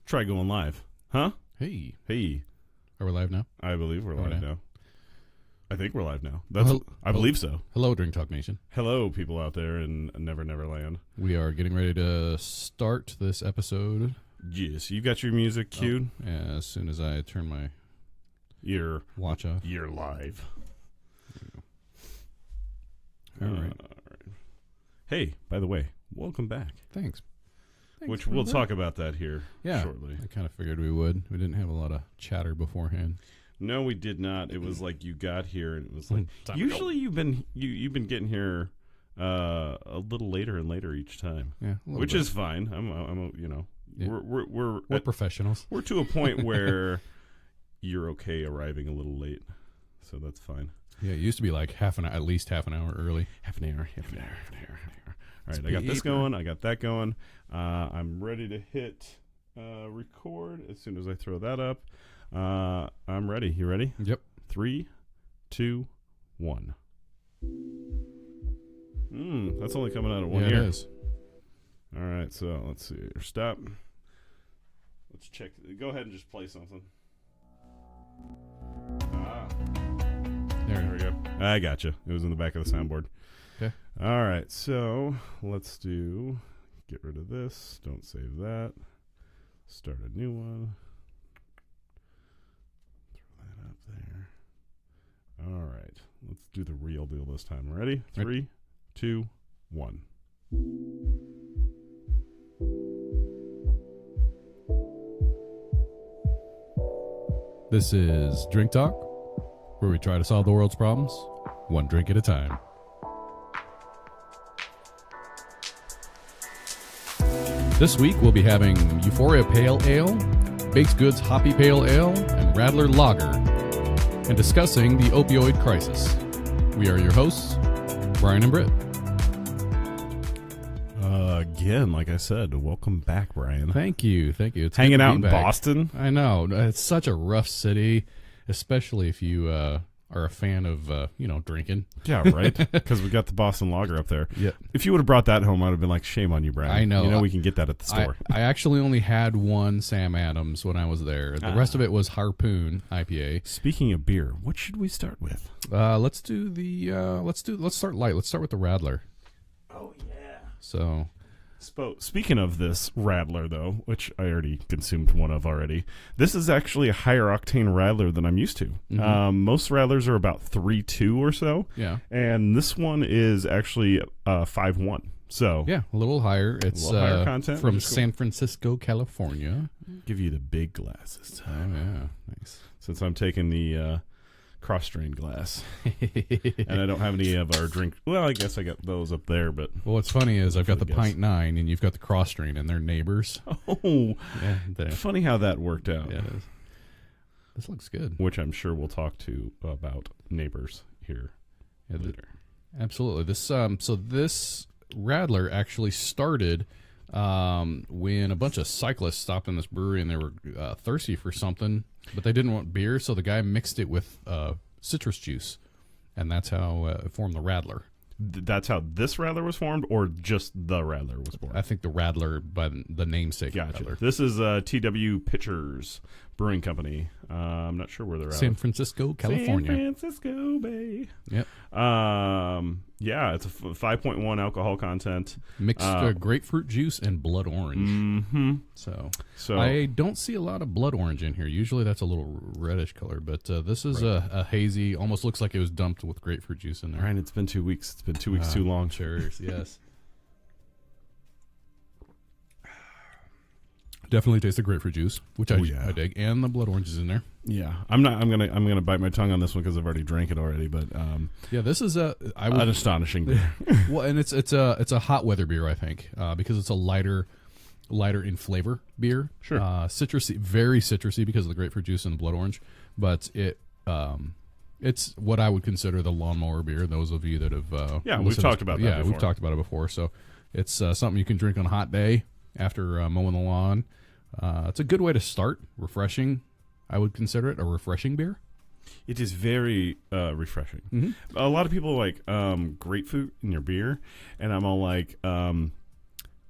Try going live. Huh? Hey. Hey. Are we live now? I believe we're live now. I think we're live now. I Hello. believe so. Hello, Drink Talk Nation. Hello, people out there in Never Never Land. We are getting ready to start this episode. Yes, you got your music cued? Oh, yeah, as soon as I turn my watch off. You're live. All right. Hey, by the way, welcome back. Thanks Which we'll talk about that here Yeah, shortly. I kind of figured we would. We didn't have a lot of chatter beforehand. No, we did not. It was like you got here, and it was like Time usually you've been getting here a little later and later each time. Yeah, which is fine. I'm Yeah. we're professionals. We're to a point where you're okay arriving a little late, so that's fine. Yeah, it used to be like at least half an hour early. Half an hour. All right, I got this going. I got that going. I'm ready to hit record as soon as I throw that up. I'm ready. You ready? Yep. 3, 2, 1. That's only coming out of one ear. It is. All right, so let's see. Stop. Let's check. Go ahead and just play something. There we go. I gotcha. It was in the back of the soundboard. Okay. All right, so let's get rid of this. Don't save that. Start a new one. Throw that up there. All right. Let's do the real deal this time. Ready? 3, 2, 1. This is Drink Talk, where we try to solve the world's problems one drink at a time. This week we'll be having Euphoria Pale Ale, Goods Hoppy Pale Ale, and Radler Lager, and discussing the opioid crisis. We are your hosts, Brian and Britt. Again, like I said, welcome back, Brian. Thank you. It's hanging good to out be in back. Boston. I know. It's such a rough city, especially if you are a fan of, drinking. Yeah, right? Because we got the Boston Lager up there. Yeah. If you would have brought that home, I'd have been like, shame on you, Brian. I know. You know we can get that at the store. I actually only had one Sam Adams when I was there. The rest of it was Harpoon IPA. Speaking of beer, what should we start with? Let's start light. Let's start with the Radler. Oh, yeah. So... Speaking of this Radler, though, which I already consumed one of already, this is actually a higher octane Radler than I'm used to. Mm-hmm. Most Radlers are about 3.2 or so. Yeah. And this one is actually 5.1. So yeah, a little higher. It's higher content, from San Francisco, California. Give you the big glass this time. Oh, yeah. Nice. Since I'm taking the cross-strained glass. And I don't have any of our drink. Well, I guess I got those up there, but... Well, what's funny is I've got the pint 9 and you've got the cross strain and they're neighbors. Oh, yeah, funny how that worked out. Yeah, it is. This looks good. Which I'm sure we'll talk to about neighbors here later. Absolutely. This this Radler actually started when a bunch of cyclists stopped in this brewery and they were thirsty for something, but they didn't want beer, so the guy mixed it with citrus juice, and that's how it formed the Radler. That's how this Radler was formed, or just the Radler was born? I think the Radler by the namesake. Gotcha. Radler. This is TW Pitchers Brewing Company. I'm not sure where they're at. San Francisco, California. San Francisco Bay. Yep. Yeah, it's a 5.1 alcohol content. Mixed grapefruit juice and blood orange. Mm-hmm. So So I don't see a lot of blood orange in here. Usually that's a little reddish color, but this is a hazy, almost looks like it was dumped with grapefruit juice in there. Ryan, it's been 2 weeks. It's been 2 weeks too long. Cheers, yes. Definitely taste the grapefruit juice, which I dig, and the blood orange is in there. Yeah, I'm gonna bite my tongue on this one because I've already drank it already. But yeah, this is an astonishing beer. Well, and it's a hot weather beer, I think, because it's a lighter in flavor beer. Sure. Citrusy, very citrusy because of the grapefruit juice and the blood orange, but it's what I would consider the lawnmower beer. Those of you that have we've talked about that. Yeah, before. we've talked about it before. So it's something you can drink on a hot day after mowing the lawn. It's a good way to start. Refreshing. I would consider it a refreshing beer. It is very refreshing. Mm-hmm. A lot of people like grapefruit in your beer, and I'm all like,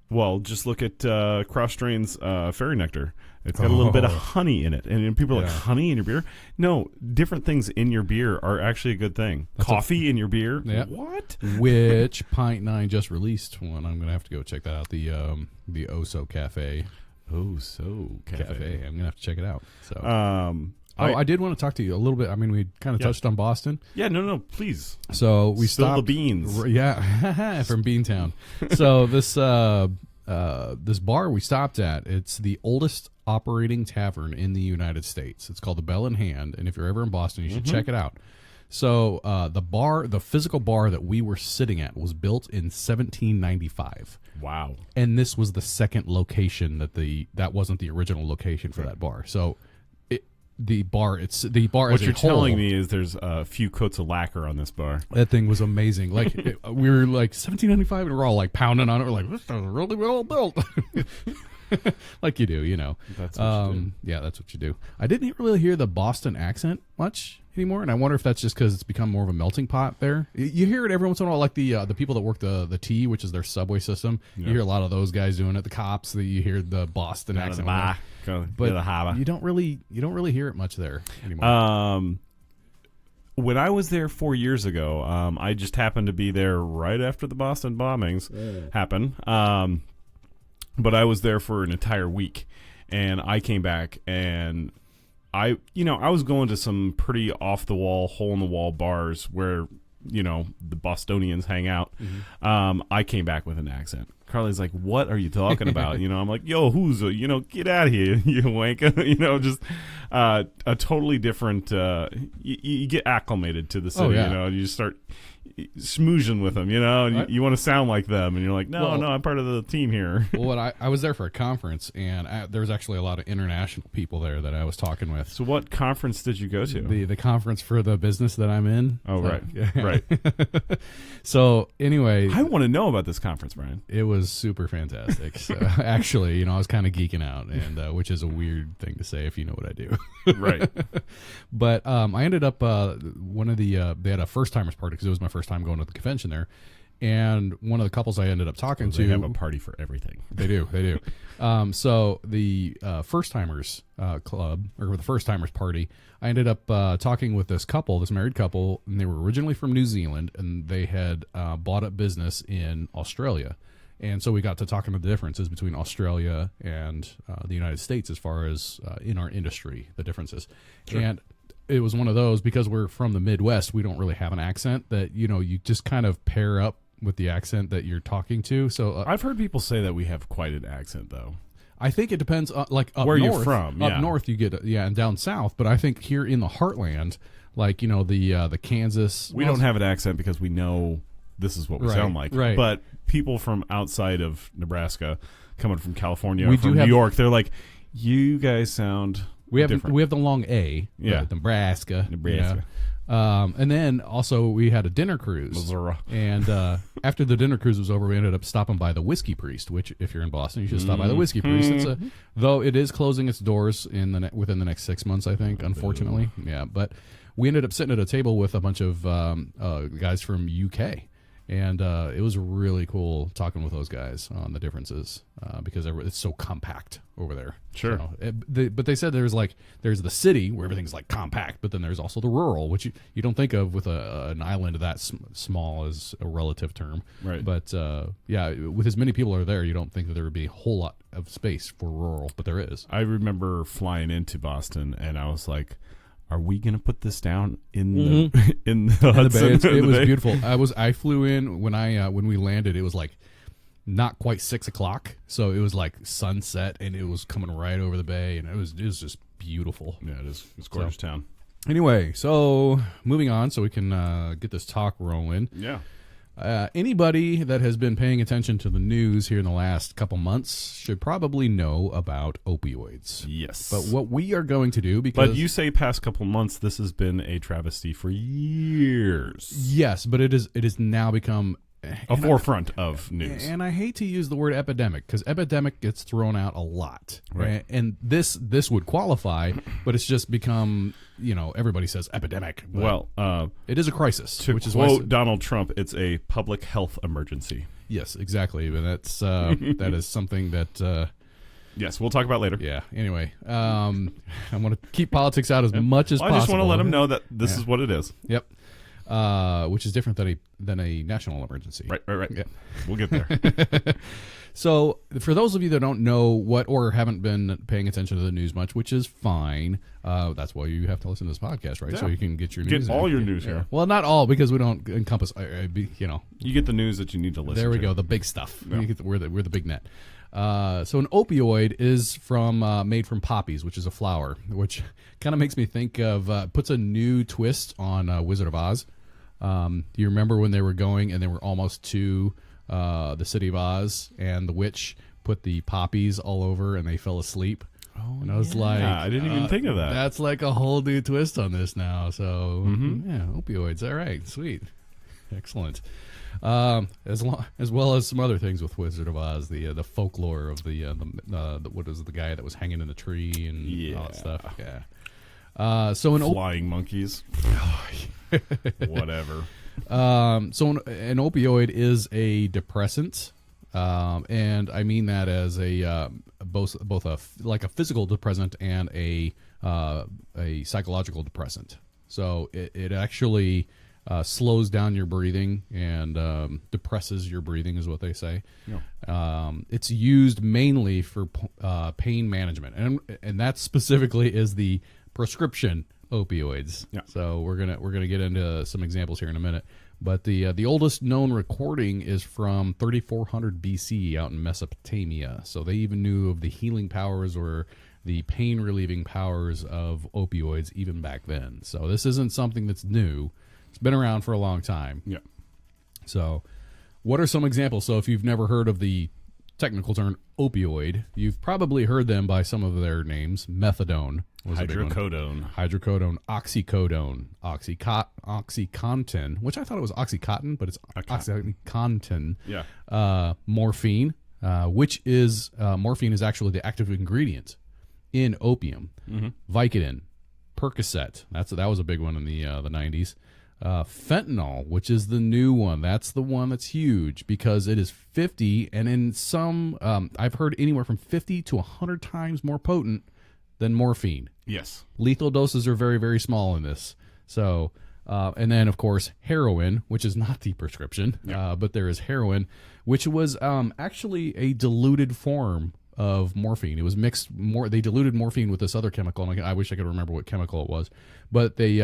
Well, just look at Cross Strain's Fairy Nectar. It's got a little bit of honey in it. And people are like, honey in your beer? No, different things in your beer are actually a good thing. Coffee in your beer? Yeah. What? Which Pint 9 just released one. I'm going to have to go check that out. The Oso Cafe. Oso Cafe. I'm going to have to check it out. So, I did want to talk to you a little bit. I mean, we kind of touched on Boston. Yeah, no, please. So we Spill stopped the beans. Yeah, from Beantown. So this bar we stopped at, it's the oldest operating tavern in the United States. It's called the Bell in Hand, and if you're ever in Boston, you should check it out. So the physical bar that we were sitting at was built in 1795. Wow. And this was the second location that wasn't the original location for that bar. So the bar What as you're a whole, telling me is there's a few coats of lacquer on this bar. that thing was amazing. Like we were like 1795, and we're all like pounding on it. We're like, this is really well built, like you do, you know. That's what you do. Yeah, that's what you do. I didn't really hear the Boston accent much anymore, and I wonder if that's just because it's become more of a melting pot there. You hear it every once in a while, like the people that work the T, which is their subway system. Yeah. You hear a lot of those guys doing it. The cops, you hear the Boston accent. But you don't really hear it much there anymore. When I was there 4 years ago, I just happened to be there right after the Boston bombings happened. But I was there for an entire week, and I came back, and I was going to some pretty off the wall, hole in the wall bars where the Bostonians hang out. I came back with an accent. Carly's like, "What are you talking about?" I'm like, "Yo, who's get out of here, you wanker." Just a totally different. You get acclimated to the city. You just start smoozing with them, and you want to sound like them, and you're like, no, I'm part of the team here. Well, I was there for a conference, and there was actually a lot of international people there that I was talking with. So what conference did you go to? The conference for the business that I'm in. Oh, right. Right. So anyway, I want to know about this conference, Brian. It was super fantastic. So, actually, I was kind of geeking out, and which is a weird thing to say if you know what I do. Right. But I ended up they had a first timers party because it was my first time going to the convention there, and one of the couples I ended up talking to. They have a party for everything. They do. So the first timers club, or the first timers party, I ended up talking with this married couple, and they were originally from New Zealand, and they had bought up business in Australia. And so we got to talking about the differences between Australia and the United States as far as in our industry, the differences. Sure. And it was one of those, because we're from the Midwest, we don't really have an accent that, you just kind of pair up with the accent that you're talking to. So I've heard people say that we have quite an accent, though. I think it depends, like up where north, you're from. Up north, you get and down south. But I think here in the heartland, like the Kansas, we don't have an accent because we know this is what we sound like. Right. But people from outside of Nebraska, coming from California, from New York, they're like, you guys sound. We have the long A. Yeah. Nebraska. Yeah. And then also we had a dinner cruise. Missouri. And after the dinner cruise was over, we ended up stopping by the Whiskey Priest, which if you're in Boston, you should stop by the Whiskey Priest. Though it is closing its doors within the next 6 months, I think, unfortunately. Yeah. But we ended up sitting at a table with a bunch of guys from UK. And it was really cool talking with those guys on the differences because it's so compact over there. Sure. So, but they said there's the city where everything's like compact, but then there's also the rural, which you don't think of with an island that small as a relative term. Right. But with as many people are there, you don't think that there would be a whole lot of space for rural, but there is. I remember flying into Boston, and I was like, are we going to put this down in the Hudson? It was beautiful. I flew in when we landed. It was like not quite 6 o'clock, so it was like sunset, and it was coming right over the bay, and it was just beautiful. Yeah, it is. It's a gorgeous town. Anyway, so moving on, so we can get this talk rolling. Yeah. Anybody that has been paying attention to the news here in the last couple months should probably know about opioids. Yes. But what we are going to do, because... But you say past couple months, this has been a travesty for years. Yes, but it is now become... a forefront of news. And I hate to use the word epidemic, because epidemic gets thrown out a lot. Right. And this would qualify, but it's just become, everybody says epidemic. Well, it is a crisis. To which is quote Donald Trump, it's a public health emergency. Yes, exactly. But that's that is something that. Yes, we'll talk about later. Yeah. Anyway, I want to keep politics out as much as possible. I just want to let them know that this is what it is. Yep. Which is different than a national emergency. Right. Yeah. We'll get there. So, for those of you that don't know what or haven't been paying attention to the news much, which is fine, that's why you have to listen to this podcast, right? Yeah. So you can get your news. Get all your news here. Well, not all, because we don't encompass. You get the news that you need to listen to. There we go, the big stuff. Yeah. We're the big net. So an opioid is made from poppies, which is a flower, which kind of makes me think of puts a new twist on Wizard of Oz. Do you remember when they were going and they were almost to the city of Oz, and the witch put the poppies all over and they fell asleep? Oh, and I was like, I didn't even think of that. That's like a whole new twist on this now. So yeah, opioids. All right, sweet, excellent. As well as some other things with Wizard of Oz, the folklore of the what is it, the guy that was hanging in the tree and all that stuff. Yeah. So flying monkeys. Whatever. So an opioid is a depressant, and I mean that as a both like a physical depressant and a psychological depressant. So it actually slows down your breathing and depresses your breathing, is what they say. Yeah. It's used mainly for pain management, and that specifically is the prescription opioids. Yeah. So we're gonna get into some examples here in a minute. But the oldest known recording is from 3400 BC out in Mesopotamia. So they even knew of the healing powers or the pain relieving powers of opioids even back then. So this isn't something that's new. It's been around for a long time. Yeah. So what are some examples? So if you've never heard of the technical term opioid, you've probably heard them by some of their names. Methadone was hydrocodone, oxycodone, OxyContin, which I thought it was Oxycontin, but it's OxyContin. Yeah. Morphine, which is morphine is actually the active ingredient in opium. Vicodin, Percocet. That was a big one in the 90s. Fentanyl, which is the new one. That's the one that's huge because it is 50, and in some, I've heard anywhere from 50 to 100 times more potent than morphine. Yes. Lethal doses are very, very small in this. So, and then, of course, heroin, which is not the prescription, but there is heroin, which was actually a diluted form of morphine. It was mixed they diluted morphine with this other chemical, and I wish I could remember what chemical it was, but they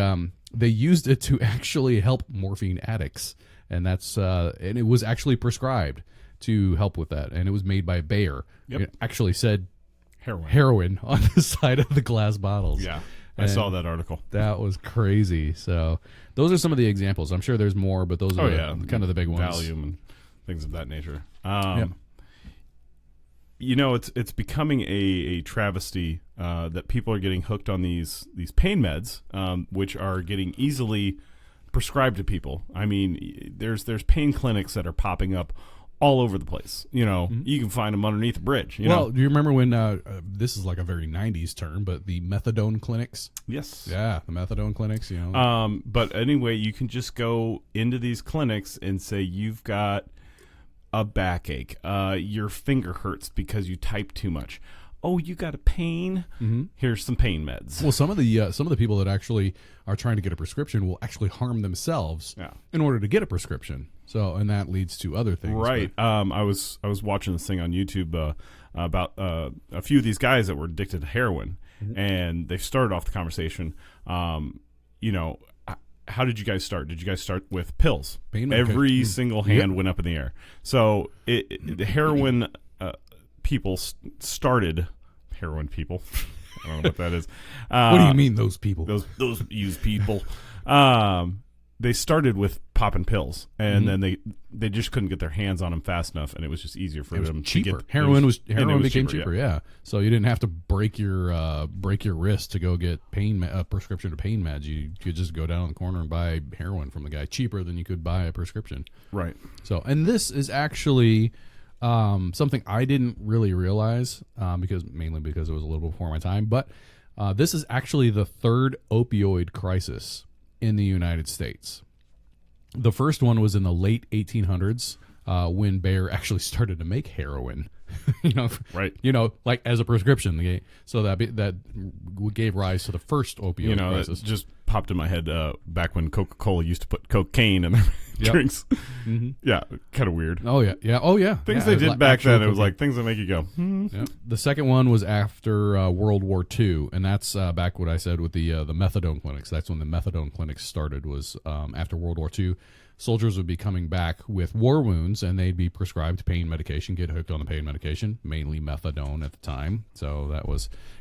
used it to actually help morphine addicts, and that's and it was actually prescribed to help with that, and it was made by Bayer. Yep. It actually said heroin on the side of the glass bottles. Yeah, I saw that article. That was crazy. So those are some of the examples. I'm sure there's more, but those are kind of the big ones. Valium and things of that nature. You know, it's becoming a travesty that people are getting hooked on these pain meds, which are getting easily prescribed to people. I mean, there's pain clinics that are popping up all over the place. You know, you can find them underneath a bridge. You know? Do you remember when this is like a very 90s term, but the methadone clinics? Yes. Yeah, the methadone clinics. You know. But anyway, you can just go into these clinics and say you've got a backache, your finger hurts because you type too much. Oh, you got a pain? Here's some pain meds. Well, some of the people that actually are trying to get a prescription will actually harm themselves in order to get a prescription. So, and that leads to other things. Right. I was watching this thing on YouTube about a few of these guys that were addicted to heroin, and they started off the conversation. You know, how did you guys start? Did you guys start with pills? Every single hand went up in the air. So the heroin people started. Heroin people. I don't know what that is. What do you mean, those people? Those used people. They started with popping pills, and then they just couldn't get their hands on them fast enough, and it was just easier for them cheaper. to get. Heroin became cheaper. Yeah. So you didn't have to break your wrist to go get a prescription to pain meds. You could just go down the corner and buy heroin from the guy cheaper than you could buy a prescription. Right. So, and this is actually something I didn't really realize mainly because it was a little before my time. But this is actually the third opioid crisis in the United States. The first one was in the late 1800s when Bayer actually started to make heroin. Right. Like as a prescription. So that gave rise to the first opioid crisis. It just popped in my head back when Coca-Cola used to put cocaine in their drinks. Mm-hmm. Yeah, kind of weird. Oh yeah. Things they did back then. It was like things that make you go. Yeah. The second one was after World War II, and that's back what I said with the methadone clinics. That's when the methadone clinics started. Was after World War II. Soldiers would be coming back with war wounds, and they'd be prescribed pain medication, get hooked on the pain medication, mainly methadone at the time. So that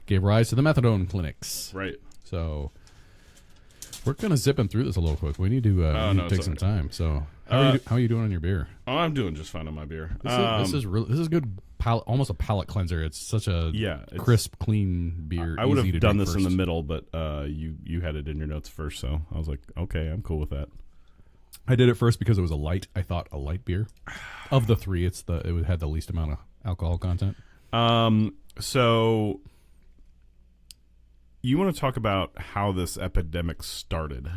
gave rise to the methadone clinics. Right. So we're going to zip them through this a little quick. We need to take some time. So how are you doing on your beer? Oh, I'm doing just fine on my beer. This is good. Almost a palate cleanser. It's such a crisp, clean beer. I would have done this in the middle, but you had it in your notes first, so I was like, okay, I'm cool with that. I did it first because it was I thought a light beer. Of the three, it had the least amount of alcohol content. So you want to talk about how this epidemic started?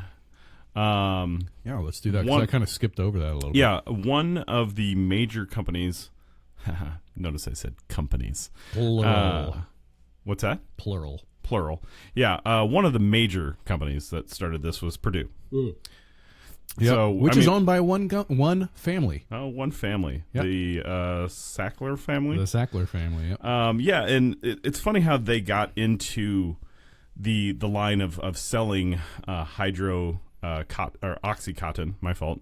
Yeah, let's do that, because I kind of skipped over that a little bit. Yeah, one of the major companies. Notice I said companies. Plural. What's that? Plural. Yeah, one of the major companies that started this was Purdue. Yep. So, which is owned by one family. Oh, one family. Yep. The Sackler family? The Sackler family, yep. Yeah, and it's funny how they got into the line of selling or Oxycontin. My fault.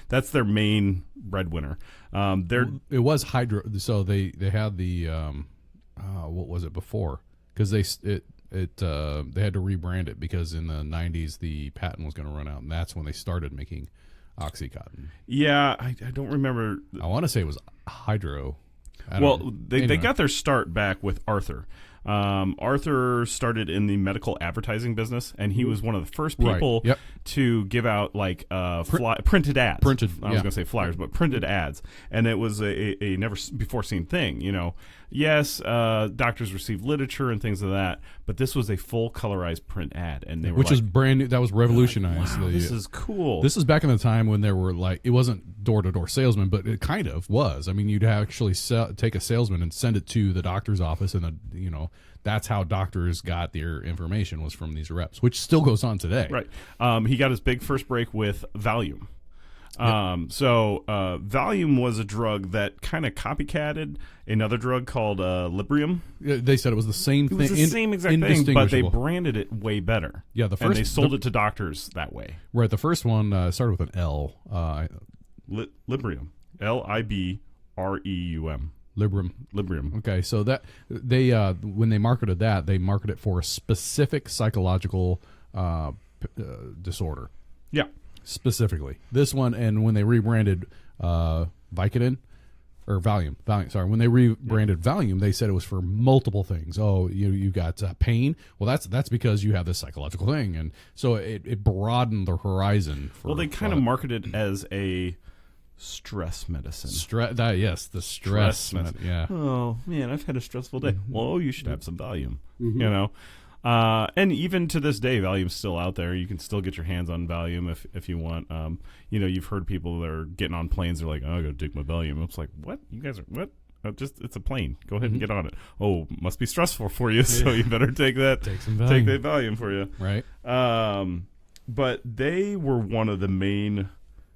That's their main breadwinner. It was hydro. So they had the what was it before? Because they had to rebrand it because in the 90s the patent was going to run out, and that's when they started making Oxycontin. Yeah, I don't remember. I want to say it was hydro. They got their start back with Arthur. Arthur started in the medical advertising business, and he was one of the first people to give out like printed ads. I was going to say flyers, but printed ads, and it was a never before seen thing. Yes, doctors received literature and things of that, but this was a full colorized print ad, and which was brand new. That was revolutionized. Wow, this is cool. This is back in the time when there were it wasn't door-to-door salesman, but it kind of was. I mean, you'd actually take a salesman and send it to the doctor's office, and that's how doctors got their information, was from these reps, which still goes on today. Right. He got his big first break with Valium. Valium was a drug that kind of copycatted another drug called Librium. They said it was the same thing. It was the same exact thing, but they branded it way better. Yeah, and they sold it to doctors that way. Right. The first one started with an L. Librium. Librium. Librium. Okay, so that they when they marketed that, they marketed it for a specific psychological disorder. Yeah. Specifically, this one, and when they rebranded Vicodin or Valium. Sorry, when they rebranded Valium, they said it was for multiple things. Oh, you got pain. Well, that's because you have this psychological thing, and so it broadened the horizon. They kind of marketed it as a stress medicine. The stress medicine. Yeah. Oh man, I've had a stressful day. Well, you should have some Valium. Mm-hmm. And even to this day, Valium's still out there. You can still get your hands on Valium if you want. You've heard people that are getting on planes. They're like, "Oh, I gotta take my Valium." It's like, what? You guys are what? It's a plane. Go ahead and get on it. Oh, must be stressful for you, so you better take that. Take some Valium. Take that Valium for you. Right. But they were one of the main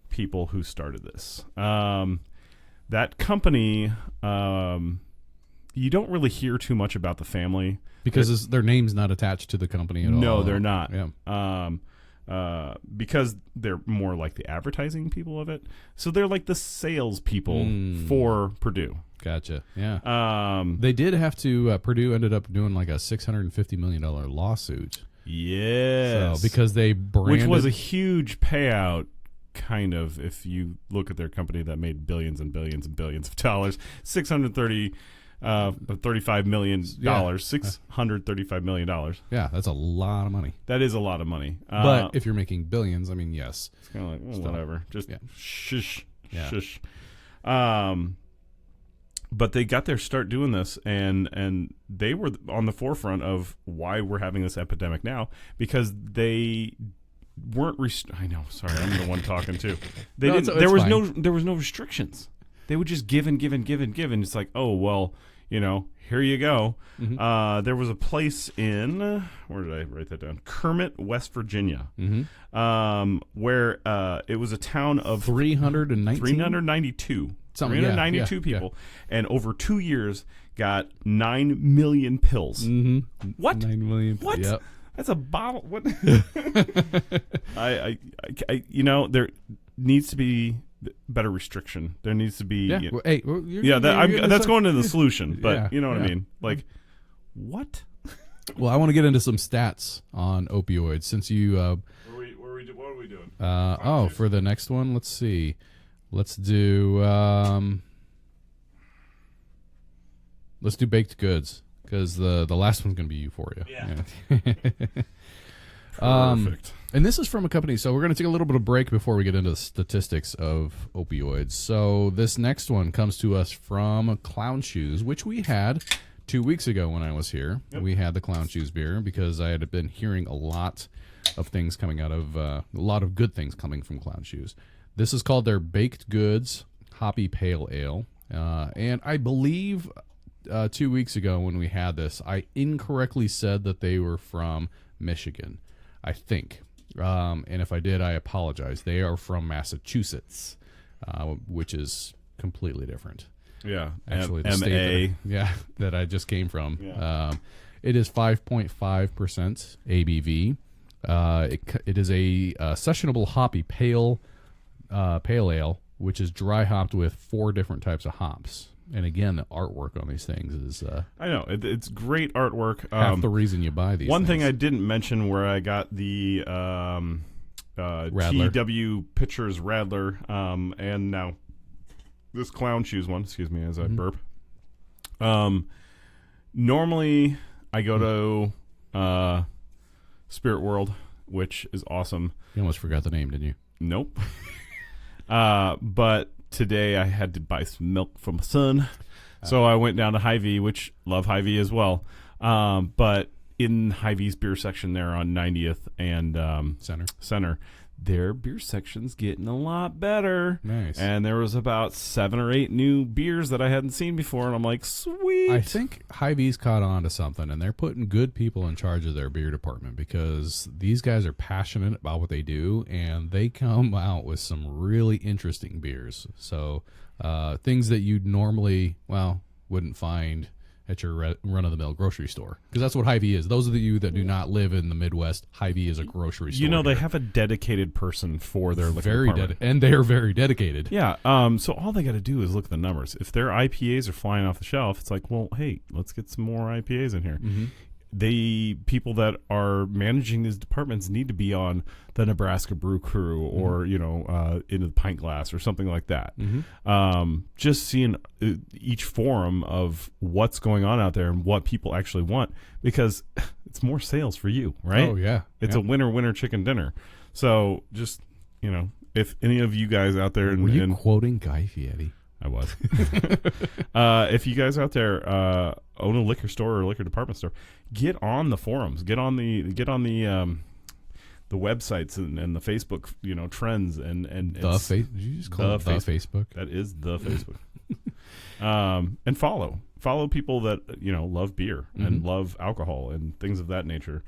people who started this. That company, you don't really hear too much about the family. Because their name's not attached to the company at all. No, they're not. Yeah. Because they're more like the advertising people of it. So they're like the sales people for Purdue. Gotcha. Yeah. They did have to, Purdue ended up doing like a $650 million lawsuit. Yes. So, because they branded. Which was a huge payout, kind of, if you look at their company that made billions and billions and billions of dollars. $35 million. $635 million. Yeah, that's a lot of money. That is a lot of money. But if you're making billions, I mean, yes. It's kind of like, whatever. Just shush. Yeah. Shush. But they got their start doing this, and they were on the forefront of why we're having this epidemic now, because they weren't. I know. Sorry, I'm the one talking too. They No, didn't. it's There was fine. There was no restrictions. They would just give and give and give and give, and it's like, oh well, here you go. Mm-hmm. There was a place in where did I write that down? Kermit, West Virginia, where it was a town of 392. Something, 392 people, and over 2 years got 9 million pills. Mm-hmm. What? 9 million. What? Yep. That's a bottle. What? There needs to be better restriction. There needs to be. Yeah. Well, hey, that's going to the solution. But Yeah, you know what yeah. I mean? Like, what? Well, I want to get into some stats on opioids since you. What are we doing? For the next one, let's see. Let's do. Let's do baked goods because the last one's going to be Euphoria. Yeah. Um, Perfect. And this is from a company, so we're going to take a little bit of break before we get into the statistics of opioids. So this next one comes to us from Clown Shoes, which we had 2 weeks ago when I was here. Yep. We had the Clown Shoes beer because I had been hearing a lot of things coming out of, a lot of good things coming from Clown Shoes. This is called their Baked Goods Hoppy Pale Ale. And I believe 2 weeks ago when we had this, I incorrectly said that they were from Michigan, I think. And if I did, I apologize. They are from Massachusetts, which is completely different. Yeah. Actually, the state that I just came from. Yeah. It is 5.5% ABV. It is a sessionable hoppy pale ale, which is dry hopped with 4 different types of hops. And again, the artwork on these things is I know it's great artwork. half the reason you buy these. One things. thing I didn't mention where I got the Radler. TW Pictures Radler, and now this Clown Shoes one. Excuse me as I burp. Normally I go to Spirit World, which is awesome. You almost forgot the name, didn't you? Nope. But today I had to buy some milk from my son, so I went down to Hy-Vee, which love Hy-Vee as well. But in Hy-Vee's beer section there on 90th and Center, their beer section's getting a lot better. Nice. And there was about 7 or 8 new beers that I hadn't seen before, and I'm like, sweet. I think Hy-Vee's caught on to something, and they're putting good people in charge of their beer department because these guys are passionate about what they do, and they come out with some really interesting beers. So things that you'd normally, wouldn't find at your run-of-the-mill grocery store. Because that's what Hy-Vee is. Those of you that do not live in the Midwest, Hy-Vee is a grocery store. They here. have a dedicated person for their liquor department. And they are very dedicated. Yeah. So all they got to do is look at the numbers. If their IPAs are flying off the shelf, it's like, well, hey, let's get some more IPAs in here. Mm-hmm. People that are managing these departments need to be on the Nebraska Brew Crew or into the Pint Glass or something like that. Mm-hmm. Just seeing each forum of what's going on out there and what people actually want, because it's more sales for you, right? Oh yeah, it's a winner chicken dinner. So just if any of you guys out there, were you quoting Guy Fieri? I was. If you guys out there own a liquor store or a liquor department store, get on the forums, get on the websites and the Facebook trends and did you just call it the Facebook? That is the Facebook. And follow people that love beer and love alcohol and things of that nature,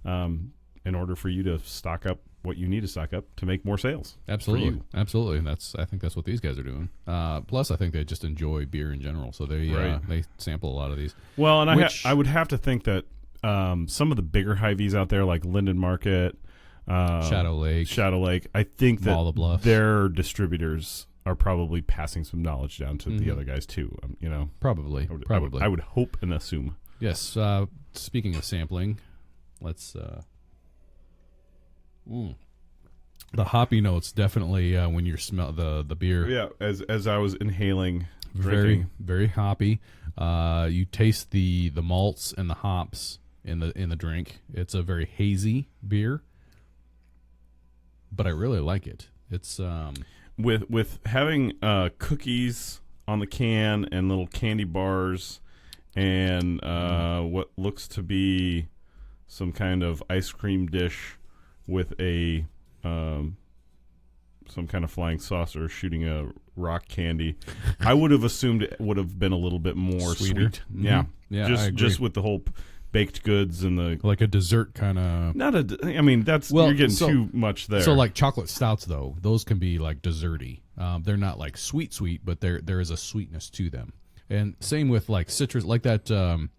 in order for you to stock up what you need to stock up to make more sales. Absolutely. I think that's what these guys are doing. Plus, I think they just enjoy beer in general, so they sample a lot of these. Well, and I would have to think that some of the bigger Hy-Vees out there, like Linden Market, Shadow Lake, I think that their distributors are probably passing some knowledge down to the other guys too. Probably. I would hope and assume. Yes. Speaking of sampling, let's. The hoppy notes definitely when you smell the beer. Yeah, as I was inhaling, very very hoppy. You taste the malts and the hops in the drink. It's a very hazy beer, but I really like it. It's with having cookies on the can and little candy bars and what looks to be some kind of ice cream dish with a some kind of flying saucer shooting a rock candy. I would have assumed it would have been a little bit more Sweeter. sweet. Mm-hmm. Yeah, Yeah, I agree. just with the whole baked goods and the like a dessert kind of. not a. I mean, that's you're getting too much there. So like chocolate stouts though, those can be like desserty. They're not like sweet, but there is a sweetness to them. And same with like citrus, like that the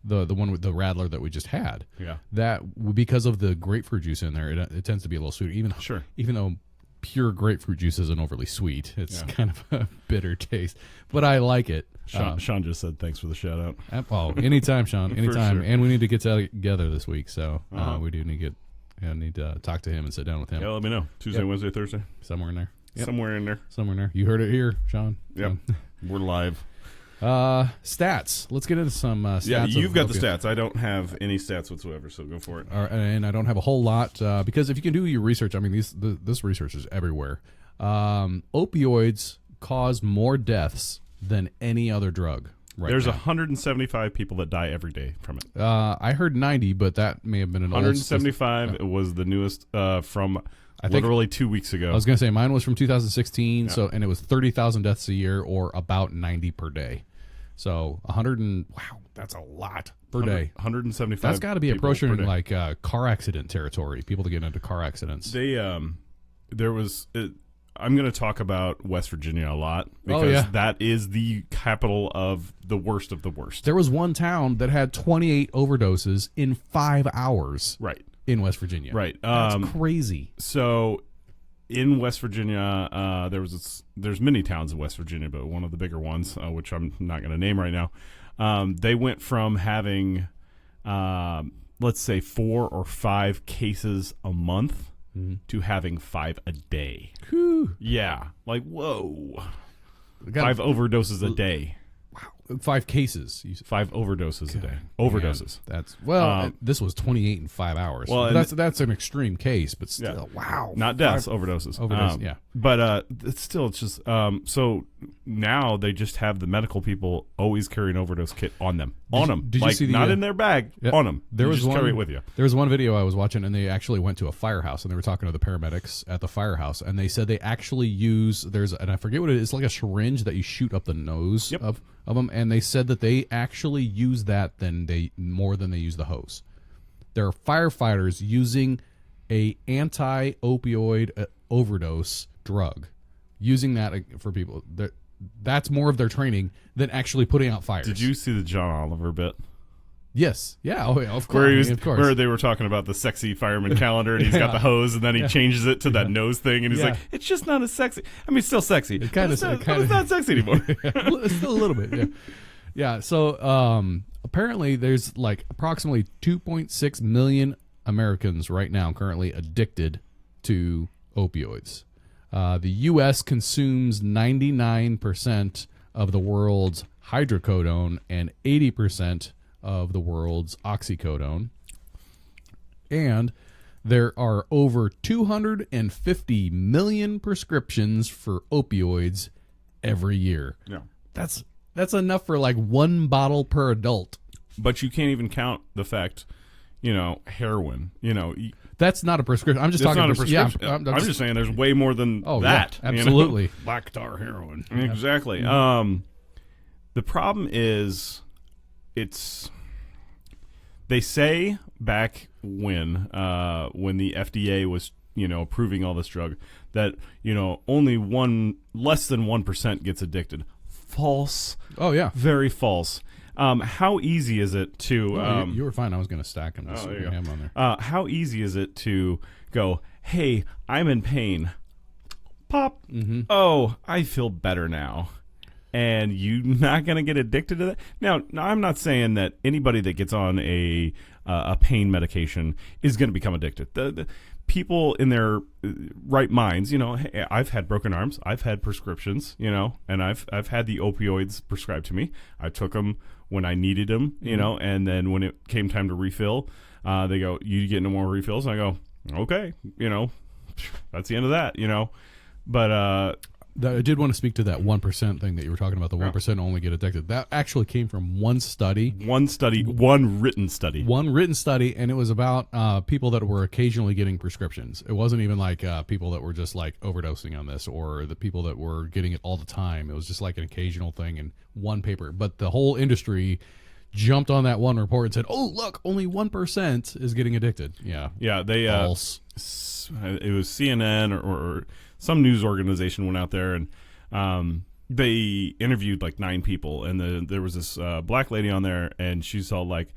one with the Radler that we just had. Yeah, that because of the grapefruit juice in there, it tends to be a little sweet. Even though pure grapefruit juice isn't overly sweet, it's kind of a bitter taste. But I like it. Sean just said thanks for the shout out. Oh, anytime, Sean, anytime. Sure. And we need to get together this week, so we do need to talk to him and sit down with him. Yeah, let me know. Tuesday, Wednesday, Thursday, somewhere in there. Yep. Somewhere in there. You heard it here, Sean. Yep, we're live. Stats. Let's get into some stats. Yeah, you've got the stats. I don't have any stats whatsoever, so go for it. And I don't have a whole lot because if you can do your research, I mean, this research is everywhere. Opioids cause more deaths than any other drug. There's now. 175 people that die every day from it. I heard 90, but that may have been an 175 old was the newest from literally 2 weeks ago. I was going to say mine was from 2016, and it was 30,000 deaths a year or about 90 per day. So 100 and wow, that's a lot per day. 175. That's got to be approaching like car accident territory. People that get into car accidents. There was. I'm going to talk about West Virginia a lot because that is the capital of the worst of the worst. There was one town that had 28 overdoses in 5 hours. Right. In West Virginia. Right. That's crazy. So in West Virginia, there's many towns in West Virginia, but one of the bigger ones, which I'm not going to name right now, they went from having, let's say, 4 or 5 cases a month to having 5 a day. Whew. Yeah. Like, whoa. 5 overdoses a day. Wow. 5 cases. 5 overdoses a day. Overdoses. Man, this was 28 in 5 hours. Well, that's an extreme case, but still, wow. Not deaths, overdoses. Yeah. But it's just so now they just have the medical people always carry an overdose kit on them. Did you see the, not in their bag, on them. Carry it with you. There was one video I was watching, and they actually went to a firehouse, and they were talking to the paramedics at the firehouse, and they said they actually use and I forget what it is. It's like a syringe that you shoot up the nose of them, and they said that they actually use that more than they use the hose. There are firefighters using a anti-opioid overdose drug, using that for people. That's more of their training than actually putting out fires. Did you see the John Oliver bit? Yes. Yeah. Oh, yeah, of course. Of course. Where they were talking about the sexy fireman calendar, and he's got the hose, and then he changes it to that nose thing, and he's like, "It's just not as sexy." I mean, it's still sexy. It's not sexy anymore. It's still a little bit. Yeah. Yeah. So apparently, there's like approximately 2.6 million Americans right now currently addicted to opioids. The U.S. consumes 99% of the world's hydrocodone and 80% of the world's oxycodone. And there are over 250 million prescriptions for opioids every year. Yeah. That's enough for like 1 bottle per adult. But you can't even count the fact, heroin, That's not a prescription. I'm just talking about a prescription. Yeah, I'm just saying there's way more than that. Yeah, absolutely. Black tar heroin. Exactly. The problem is they say back when the FDA was, approving all this drug that, only less than 1% gets addicted. False. Oh, yeah. Very false. How easy is it to... you were fine. I was going to stack them. Ham on there. How easy is it to go, hey, I'm in pain. Pop. Mm-hmm. Oh, I feel better now. And you're not going to get addicted to that? Now, I'm not saying that anybody that gets on a pain medication is going to become addicted. The people in their right minds, hey, I've had broken arms, I've had prescriptions, and I've had the opioids prescribed to me. I took them when I needed them, and then when it came time to refill, they go, you get no more refills? And I go, okay, that's the end of that, But I did want to speak to that 1% thing that you were talking about. The 1% only get addicted. That actually came from one study. One written study. One written study, and it was about people that were occasionally getting prescriptions. It wasn't even like people that were just like overdosing on this, or the people that were getting it all the time. It was just like an occasional thing in one paper. But the whole industry jumped on that one report and said, "Oh, look, only 1% is getting addicted." Yeah. They false. It was CNN or some news organization went out there and they interviewed like 9 people, and there was this black lady on there, and she's all like,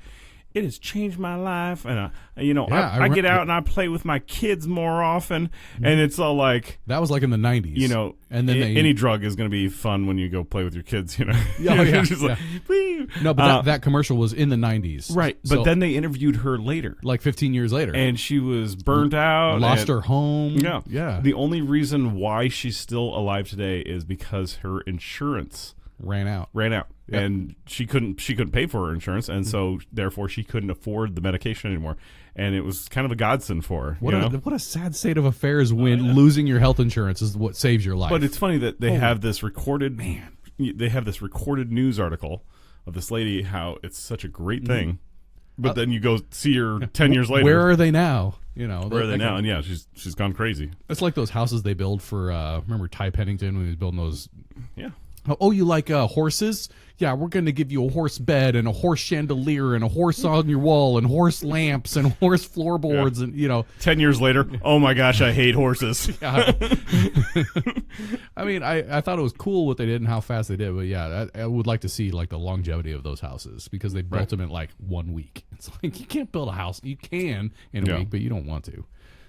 "It has changed my life, and I get out and I play with my kids more often," and it's all like that was like in the 90s, and then any drug is going to be fun when you go play with your kids, Like, no, but that commercial was in the 90s, right? So, but then they interviewed her later, like 15 years later, and she was burnt out, lost her home. Yeah. The only reason why she's still alive today is because her insurance ran out. Yep. And she couldn't pay for her insurance, and so therefore she couldn't afford the medication anymore, and it was kind of a godsend for her. What a sad state of affairs when losing your health insurance is what saves your life. But it's funny that they have this recorded news article of this lady, how it's such a great thing, but then you go see her 10 years later. Where are they now? Where are they now? And she's gone crazy. It's like those houses they build for remember Ty Pennington when he was building those. Yeah. Oh, you like horses? Yeah, we're going to give you a horse bed and a horse chandelier and a horse on your wall and horse lamps and horse floorboards and 10 years later, oh my gosh, I hate horses. I mean, I thought it was cool what they did and how fast they did, but I would like to see like the longevity of those houses because they built them in like 1 week. It's like you can't build a house. You can in a week, but you don't want to.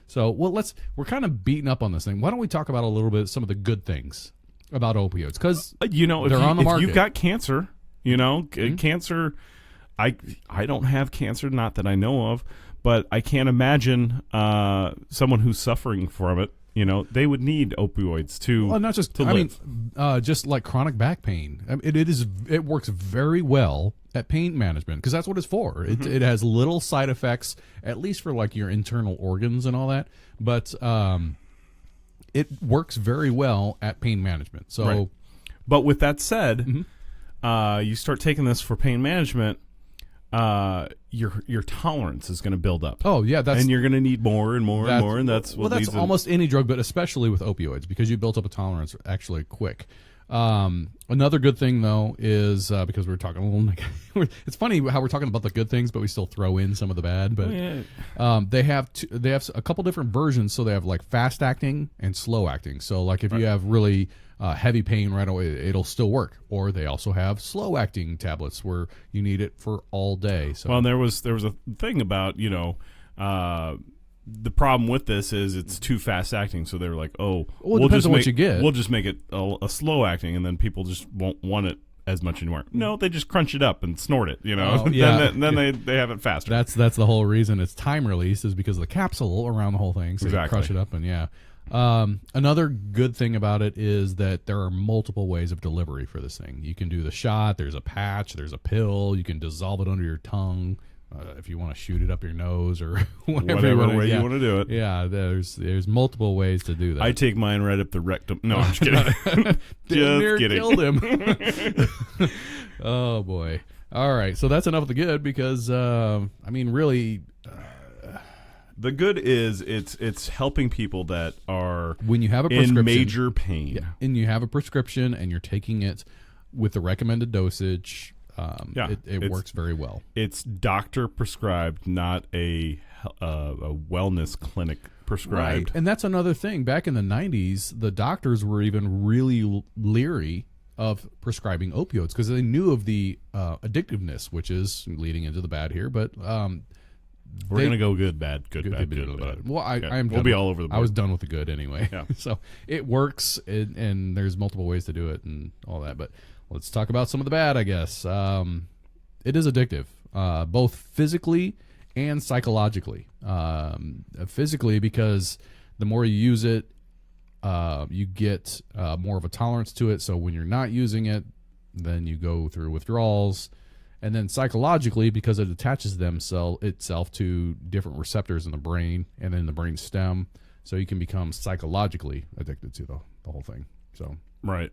So, we're kind of beating up on this thing. Why don't we talk about a little bit some of the good things about opioids, because they're on the market. If you've got cancer, cancer, I don't have cancer, not that I know of, but I can't imagine someone who's suffering from it. They would need opioids to not just to live. Just like chronic back pain. I mean, it works very well at pain management because that's what it's for. It has little side effects, at least for like your internal organs and all that, but it works very well at pain management. So, right. But with that said, you start taking this for pain management, your tolerance is going to build up. Oh yeah, and you're going to need more and more and more, and that's almost any drug, but especially with opioids because you built up a tolerance actually quick. Another good thing though is because we're talking a little. It's funny how we're talking about the good things, but we still throw in some of the bad. But they have a couple different versions. So they have like fast acting and slow acting. So like if you have really heavy pain right away, it'll still work. Or they also have slow acting tablets where you need it for all day. So there was a thing about the problem with this is it's too fast acting, so they're like, "Oh, it depends on what you get. We'll just make it a slow acting, and then people just won't want it as much anymore." No, they just crunch it up and snort it. Then they have it faster. That's the whole reason it's time release is because of the capsule around the whole thing. So you crush it up and another good thing about it is that there are multiple ways of delivery for this thing. You can do the shot. There's a patch. There's a pill. You can dissolve it under your tongue. If you want to shoot it up your nose or whatever way you want to do it. Yeah, there's multiple ways to do that. I take mine right up the rectum. No, I'm just kidding. Just kidding. Killed him. Oh, boy. All right, so that's enough of the good because, really... the good is it's helping people that are when you have a prescription, in major pain. Yeah, and you have a prescription and you're taking it with the recommended dosage... it works very well. It's doctor prescribed, not a wellness clinic prescribed. Right. And that's another thing. Back in the 90s, the doctors were even really leery of prescribing opioids because they knew of the addictiveness, which is leading into the bad here. But we're going to go good, bad, good, bad. Well, we'll be all over the board. I was done with the good anyway. Yeah. So it works, and there's multiple ways to do it and all that. But let's talk about some of the bad, I guess. It is addictive, both physically and psychologically. Physically, because the more you use it, you get more of a tolerance to it. So when you're not using it, then you go through withdrawals. And then psychologically, because it attaches itself to different receptors in the brain and in the brain stem. So you can become psychologically addicted to the whole thing. So right.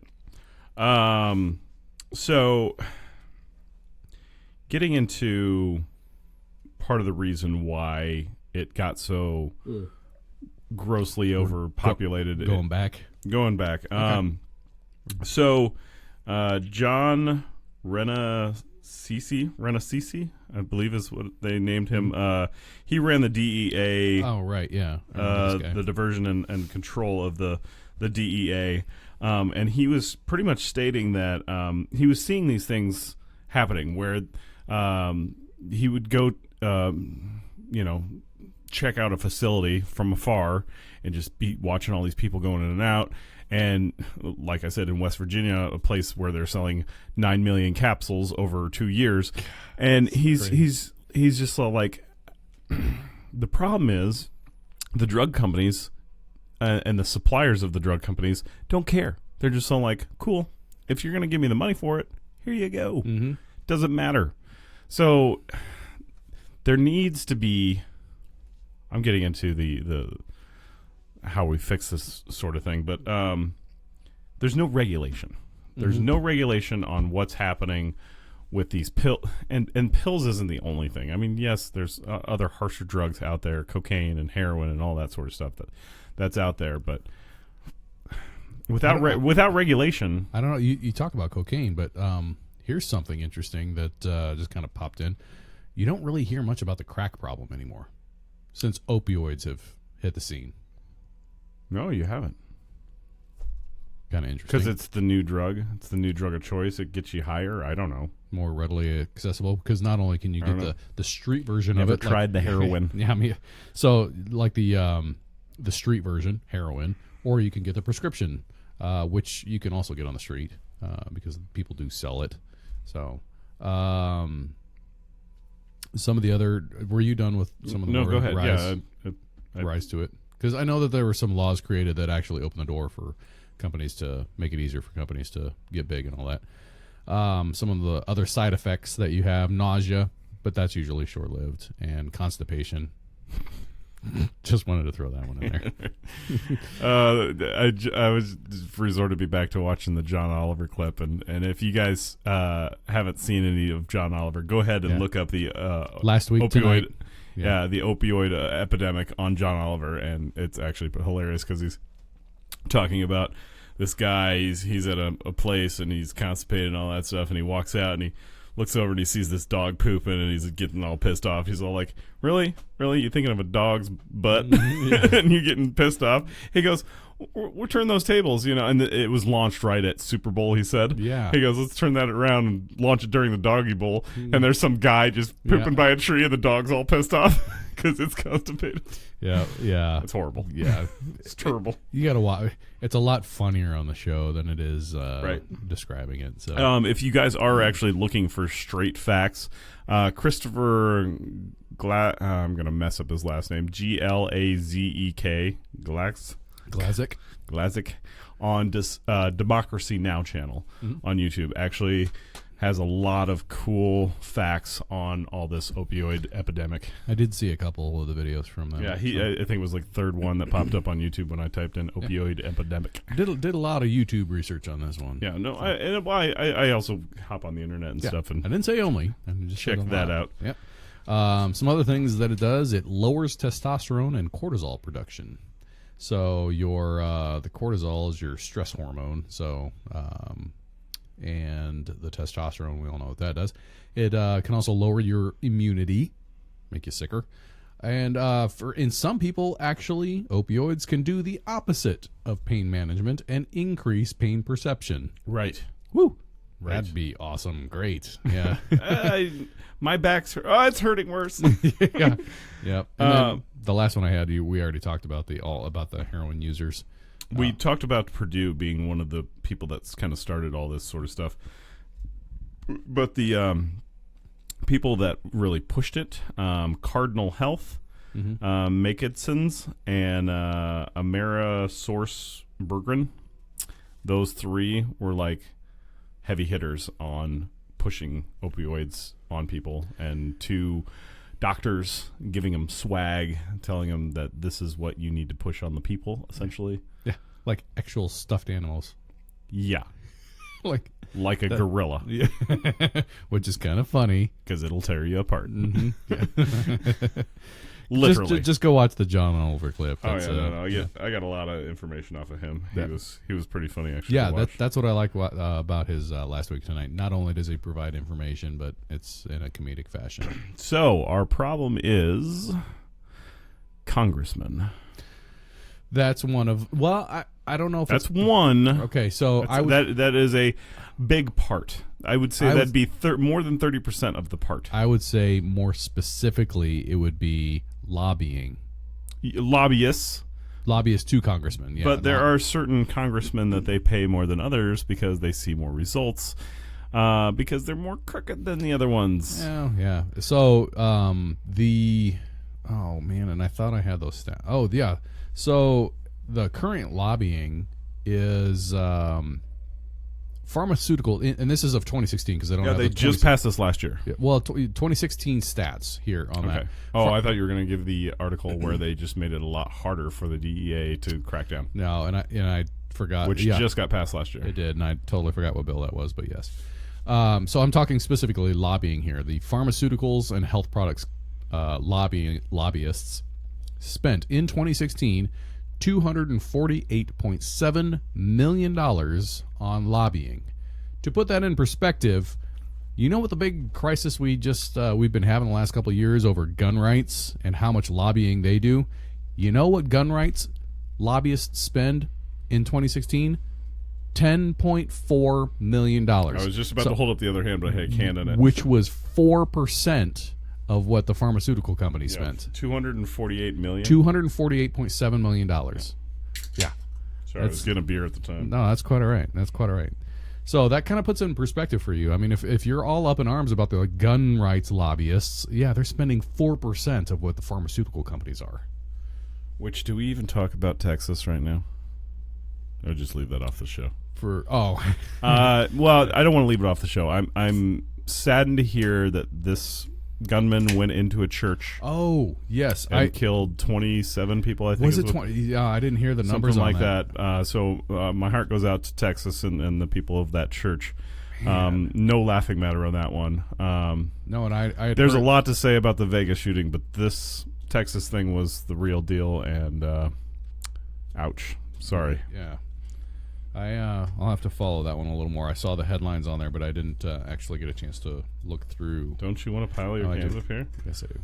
So getting into part of the reason why it got so grossly overpopulated. going back. Okay. So John Renacisi, I believe is what they named him. He ran the DEA. Oh, right, yeah. This guy. The diversion and control of the DEA. And he was pretty much stating that he was seeing these things happening where he would go, check out a facility from afar and just be watching all these people going in and out. And like I said, in West Virginia, a place where they're selling 9 million capsules over 2 years. And he's just like, the problem is the drug companies and the suppliers of the drug companies don't care. They're just so like, cool, if you're going to give me the money for it, here you go. Mm-hmm. Doesn't matter. So there needs to be, I'm getting into the how we fix this sort of thing, but there's no regulation. There's no regulation on what's happening with these pills, and pills isn't the only thing. I mean, yes, there's other harsher drugs out there, cocaine and heroin and all that sort of stuff that's out there, but without regulation, I don't know. You talk about cocaine, but here's something interesting that just kind of popped in. You don't really hear much about the crack problem anymore since opioids have hit the scene. No, you haven't. Kind of interesting. Because it's the new drug. It's the new drug of choice. It gets you higher. I don't know. More readily accessible because not only can you get the street version Never of it. tried the heroin. Yeah, I mean, so like the street version, heroin, or you can get the prescription, which you can also get on the street because people do sell it. So some of the other, were you done with some of the go ahead. rise to it? Because I know that there were some laws created that actually opened the door for companies to make it easier for companies to get big and all that. Some of the other side effects that you have, nausea, but that's usually short-lived, and constipation. Just wanted to throw that one in there. I was resorted to be back to watching the John Oliver clip, and if you guys haven't seen any of John Oliver, go ahead and look up the last week opioid. Tonight. Yeah, the opioid epidemic on John Oliver, and it's actually hilarious because he's talking about this guy. He's at a place and he's constipated and all that stuff, and he walks out and he looks over and he sees this dog pooping and he's getting all pissed off. He's all like, really? You're thinking of a dog's butt? And you're getting pissed off? He goes, we'll turn those tables, and it was launched right at Super Bowl, he said. Yeah. He goes, let's turn that around and launch it during the doggy bowl. And there's some guy just pooping by a tree and the dog's all pissed off because it's constipated. Yeah. It's horrible. Yeah. It's terrible. You got to watch. It's a lot funnier on the show than it is describing it. So, if you guys are actually looking for straight facts, Christopher I'm going to mess up his last name, Glazek, Glazek on Democracy Now! Channel on YouTube actually has a lot of cool facts on all this opioid epidemic. I did see a couple of the videos from them. Yeah, I think it was like third one that popped up on YouTube when I typed in opioid epidemic. Did a lot of YouTube research on this one. Yeah, no, I also hop on the internet and stuff, and I didn't say only. I just check that out. Yep. Some other things that it does: it lowers testosterone and cortisol production. So your the cortisol is your stress hormone. So and the testosterone, we all know what that does. It can also lower your immunity, make you sicker. And in some people, actually, opioids can do the opposite of pain management and increase pain perception. Right. Woo. Right. That'd be awesome. Great. Yeah. My back's it's hurting worse. Yeah. Yep. And then the last one I had, we already talked about the heroin users. We talked about Purdue being one of the people that's kind of started all this sort of stuff. But the people that really pushed it, Cardinal Health, Makitsons, and AmeriSourceBergen, those three were like heavy hitters on pushing opioids on people, and two doctors giving them swag, telling them that this is what you need to push on the people, essentially. Yeah, like actual stuffed animals. Yeah. like a gorilla. Yeah. Which is kind of funny. Because it'll tear you apart. Mm-hmm. Literally. Just go watch the John Oliver clip. That's, I got a lot of information off of him. He was pretty funny, actually. Yeah, that's what I like about his Last Week Tonight. Not only does he provide information, but it's in a comedic fashion. So, our problem is congressman. That's one of... Well, I don't know if that's one. Okay, so that is a big part. I would say that'd be more than 30% of the part. I would say more specifically, it would be lobbying. Lobbyists to congressmen. Yeah, but there are certain congressmen that they pay more than others because they see more results, because they're more crooked than the other ones. Yeah. So oh man, and I thought I had those stats. Oh yeah. So the current lobbying is pharmaceutical, and this is of 2016 because I don't. Yeah, they just passed this last year. Yeah, well, 2016 stats here on that. Oh, I thought you were going to give the article where they just made it a lot harder for the DEA to crack down. No, and I forgot, which just got passed last year. It did, and I totally forgot what bill that was, but yes. So I'm talking specifically lobbying here. The pharmaceuticals and health products lobbyists spent in 2016 $248.7 million on lobbying. To put that in perspective, you know what the big crisis we've been having the last couple of years over gun rights and how much lobbying they do? You know what gun rights lobbyists spend in 2016? $10.4 million. I was just about to hold up the other hand, but I had a can in it. Which was 4% of what the pharmaceutical company spent. $248 million. $248.7 million. Yeah. Sorry, I was getting a beer at the time. No, that's quite all right. So that kind of puts it in perspective for you. I mean, if you're all up in arms about the gun rights lobbyists, yeah, they're spending 4% of what the pharmaceutical companies are. Which, do we even talk about Texas right now? Or just leave that off the show? Well, I don't want to leave it off the show. I'm saddened to hear that this gunman went into a church. Oh, yes. And killed 27 people, I think. Was it 20? Yeah, I didn't hear the numbers something like that. So my heart goes out to Texas and the people of that church. No laughing matter on that one. No, and I there's a lot to say about the Vegas shooting, but this Texas thing was the real deal, and ouch. Sorry. Yeah. I'll have to follow that one a little more. I saw the headlines on there, but I didn't actually get a chance to look through. Don't you want to pile your cans up here? Yes, I do.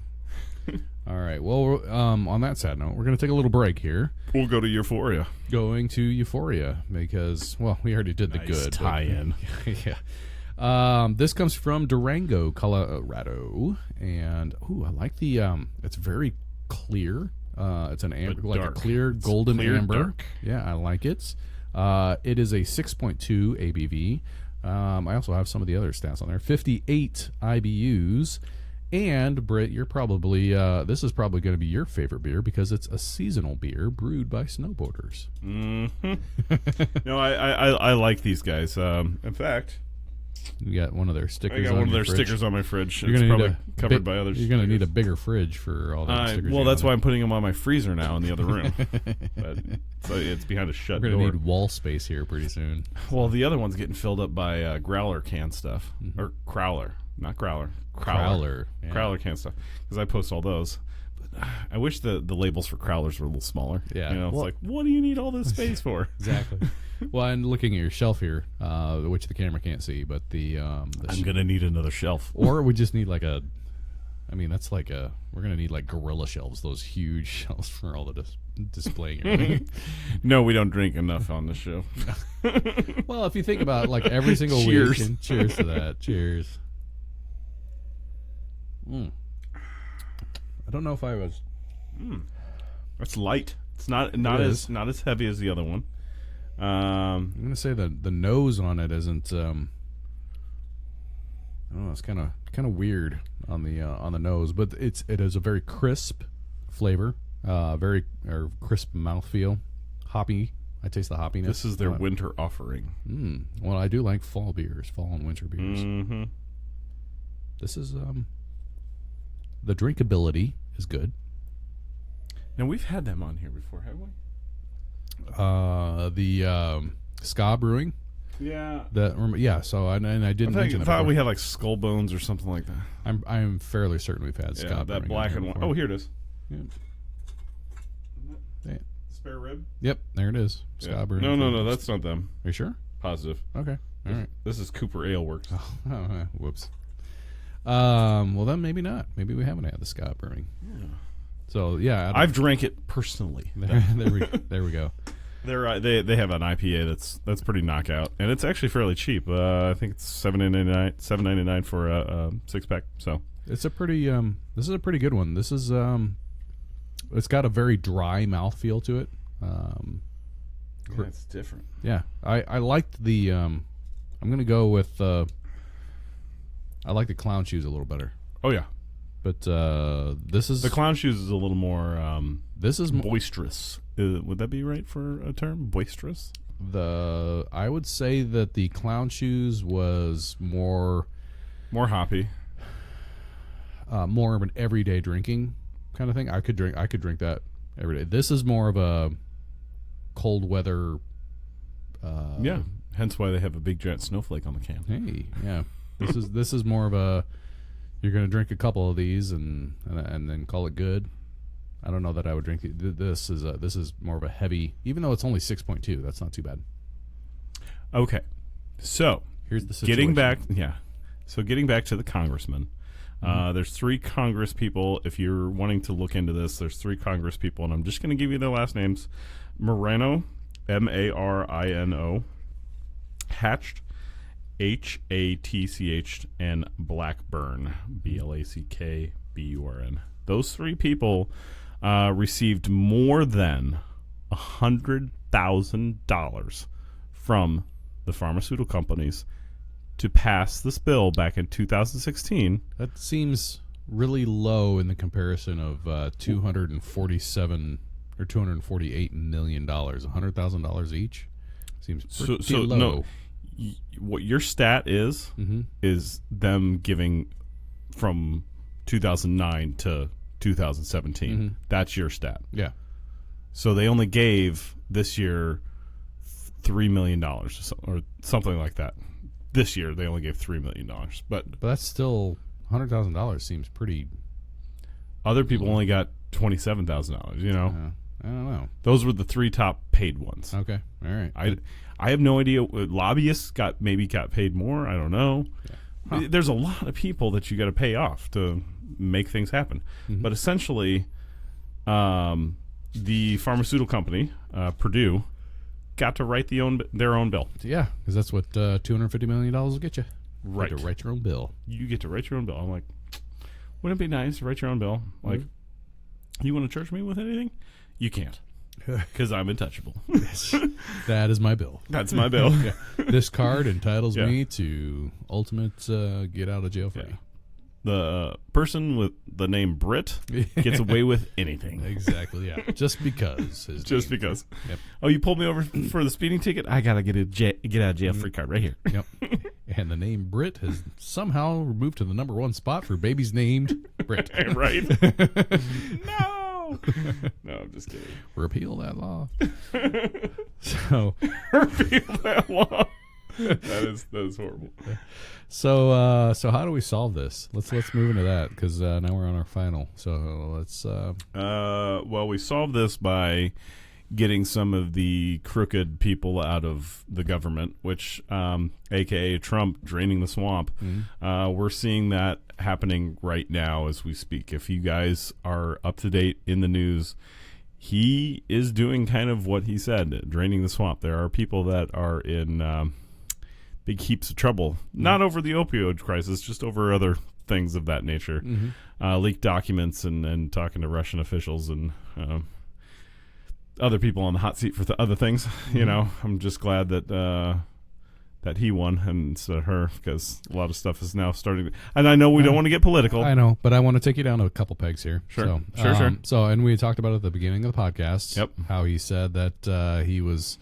All right. Well, on that sad note, we're going to take a little break here. We'll go to Euphoria. Going to Euphoria because, well, we already did the good tie-in. Yeah. This comes from Durango, Colorado, and I like the. It's very clear. It's an amber, like a clear golden amber. Dark. Yeah, I like it. It is a 6.2 ABV. I also have some of the other stats on there. 58 IBUs. And, Britt, you're probably, this is probably going to be your favorite beer because it's a seasonal beer brewed by snowboarders. Mm-hmm. No, I like these guys. In fact, you got one of their stickers. I got one of their stickers on my fridge. It's probably covered by others. You're going to need a bigger fridge for all those stickers. Well, that's why I'm putting them on my freezer now in the other room. But so it's behind a shut door. We're going to need wall space here pretty soon. Well, the other one's getting filled up by growler can stuff. Mm-hmm. Or crowler. Not growler. Crowler. Yeah. Crowler can stuff. Because I post all those. But I wish the labels for crowlers were a little smaller. Yeah. It's like, what do you need all this space for? Exactly. Well, and looking at your shelf here, which the camera can't see, but I'm going to need another shelf. Or we just need we're going to need like gorilla shelves, those huge shelves for all the displaying everything. No, we don't drink enough on this show. Well, if you think about it, like every single week. And cheers to that. Cheers. I don't know if I was. It's light. It's not as heavy as the other one. I'm gonna say that the nose on it isn't. I don't know. It's kind of weird on the nose, but it is a very crisp flavor, very crisp mouthfeel, hoppy. I taste the hoppiness. This is their winter offering. Well, I do like fall beers, fall and winter beers. Mm-hmm. This is the drinkability is good. Now we've had them on here before, haven't we? The Ska Brewing. Yeah. So I didn't mention I it thought before. we had like skull bones or something like that. I'm fairly certain we've had Ska Yeah, that Brewing black on and here white. before. Oh, here it is. Yeah. Spare rib? Yep, there it is. Ska Brewing. No, that's not them. Are you sure? Positive. Okay. All right. This is Cooper Ale Works. Oh, whoops. Well, then maybe not. Maybe we haven't had the Ska Brewing. Yeah. So yeah, I've drank it personally. there we go. They have an IPA that's pretty knockout, and it's actually fairly cheap. I think it's $7.99 for a 6-pack. So it's a pretty this is a pretty good one. This is it's got a very dry mouthfeel to it. yeah, it's different. Yeah, I liked the I'm gonna go with I like the clown shoes a little better. Oh yeah, but this is the clown shoes is a little more this is boisterous. Would that be right for a term? Boisterous? I would say that the clown shoes was more hoppy, more of an everyday drinking kind of thing. I could drink that every day. This is more of a cold weather. Yeah, hence why they have a big giant snowflake on the can. Hey, yeah. This is more of a you're going to drink a couple of these and then call it good. I don't know that I would drink this is more of a heavy, even though it's only 6.2. That's not too bad. Okay, so here's the situation. Getting back to the congressman. There's 3 Congress people. If you're wanting to look into this, there's 3 Congress people, and I'm just going to give you their last names: Moreno, Marino, Hatched, Hatch, and Blackburn, Blackburn. Those 3 people received more than $100,000 from the pharmaceutical companies to pass this bill back in 2016. That seems really low in the comparison of $247 or $248 million. $100,000 each seems pretty low. No, what your stat is them giving from 2009 to 2017. That's your stat. Yeah. So they only gave this year $3 million or something like that. This year they only gave $3 million, but that's still $100,000 seems pretty. Other people only got $27,000. You know, I don't know. Those were the 3 top paid ones. Okay, all right. I have no idea. Lobbyists got paid more. I don't know. Yeah. Huh. There's a lot of people that you got to pay off to make things happen. But essentially, the pharmaceutical company, Purdue, got to write their own bill. Yeah, because that's what $250 million will get you. Right. You get to write your own bill. You get to write your own bill. I'm like, wouldn't it be nice to write your own bill? Like, you want to charge me with anything? You can't. Because I'm untouchable. That is my bill. That's my bill. Yeah. This card entitles me to ultimate get out of jail free. Yeah. The person with the name Britt gets away with anything. Exactly, yeah. Just because. Just because. Yep. Oh, you pulled me over for the speeding ticket? I got to get out of jail free card right here. Yep. And the name Britt has somehow moved to the #1 spot for babies named Britt. Right. No. No, I'm just kidding. Repeal that law. So repeal that law. That is horrible. So how do we solve this? Let's move into that because now we're on our final. So let's. Well, we solve this by getting some of the crooked people out of the government, which, aka Trump draining the swamp. We're seeing that happening right now as we speak. If you guys are up to date in the news, he is doing kind of what he said, draining the swamp. There are people that are in big heaps of trouble, not over the opioid crisis, just over other things of that nature. Leaked documents and talking to Russian officials and other people on the hot seat for other things. You know, I'm just glad that that he won and instead of her, because a lot of stuff is now starting to, and I know we don't want to get political. I know, but I want to take you down to a couple pegs here. Sure. Sure. So, and we talked about it at the beginning of the podcast. Yep. How he said that he was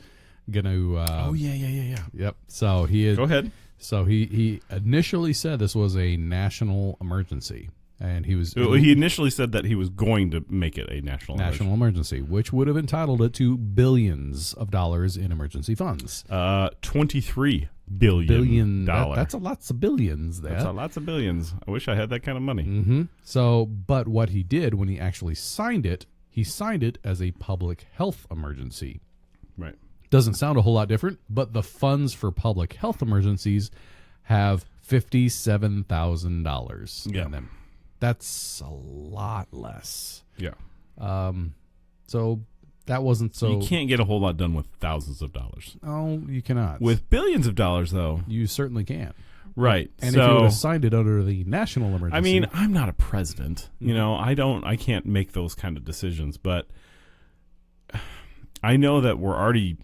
going to. Oh yeah. Yep. So he is. Go ahead. So he initially said this was a national emergency. And he initially said that he was going to make it a national emergency, which would have entitled it to billions of dollars in emergency funds. $23 billion. That's a lots of billions. That's a lots of billions. I wish I had that kind of money. Mm-hmm. So, but what he did when he actually signed it, he signed it as a public health emergency. Right. Doesn't sound a whole lot different, but the funds for public health emergencies have $57,000 in them. That's a lot less. Yeah. So that wasn't so. You can't get a whole lot done with thousands of dollars. Oh, you cannot. With billions of dollars, though. You certainly can. Right. And if you would have signed it under the national emergency. I mean, I'm not a president. You know, I can't make those kind of decisions, but I know that we're already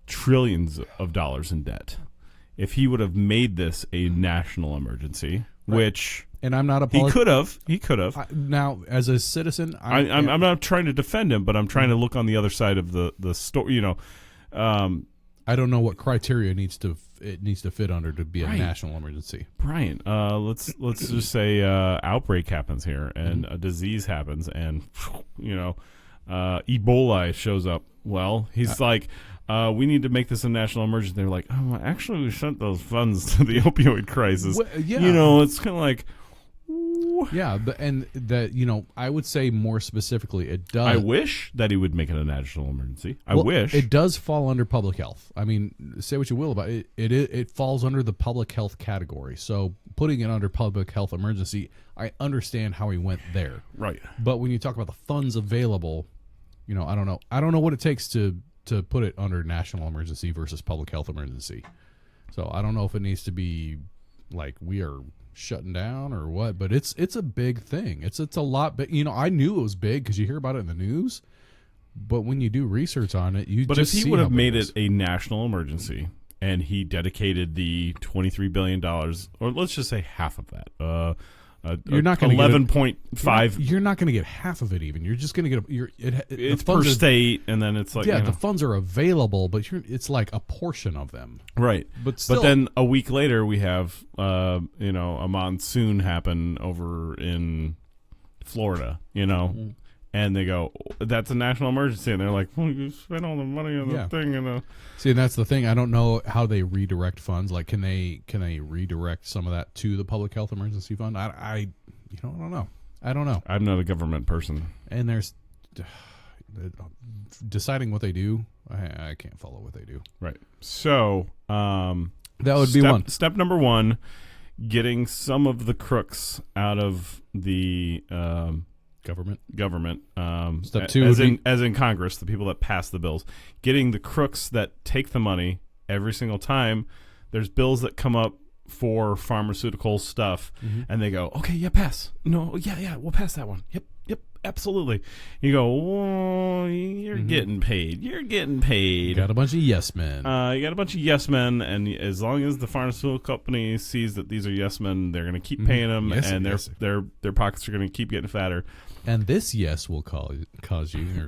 trillions of dollars in debt. If he would have made this a national emergency, which... And I'm not He could have. Now, as a citizen, I'm not trying to defend him, but I'm trying to look on the other side of the story. You know, I don't know what criteria it needs to fit under to be a national emergency. Brian, let's just say outbreak happens here, and a disease happens, and you know, Ebola shows up. Well, he's like. We need to make this a national emergency. They're like, oh, actually, we sent those funds to the opioid crisis. Well, yeah. You know, it's kind of like, yeah, and that, you know, I would say more specifically, it does. I wish that he would make it a national emergency. I wish it does fall under public health. I mean, say what you will about it. It falls under the public health category. So putting it under public health emergency, I understand how he went there. Right. But when you talk about the funds available, you know, I don't know. I don't know what it takes to put it under national emergency versus public health emergency. So I don't know if it needs to be like we are shutting down or what, but it's a big thing. It's a lot, but you know, I knew it was big because you hear about it in the news, but when you do research on it, But if he would have made it a national emergency and he dedicated the $23 billion, or let's just say half of that, you're not going to 11.5. You're not going to get half of it. Even you're just going to get. It's per state, and then it's like the funds are available, but it's like a portion of them, right? But still, but then a week later, we have a monsoon happen over in Florida, and they go, that's a national emergency, and they're like, well, you spent all the money on the thing, See, and that's the thing. I don't know how they redirect funds. Like, can they redirect some of that to the public health emergency fund? I don't know. I'm not a government person, and there's deciding what they do. I can't follow what they do. Right. So that would be one step. Number one, getting some of the crooks out of the government. Step two, as in Congress, the people that pass the bills, getting the crooks that take the money every single time. There's bills that come up for pharmaceutical stuff, and they go, okay, yeah, pass. No, yeah, we'll pass that one. Yep, absolutely. You go, oh, you're getting paid. You're getting paid. You got a bunch of yes men. You got a bunch of yes men, and as long as the pharmaceutical company sees that these are yes men, they're going to keep paying them, and their pockets are going to keep getting fatter. And this yes will cause you or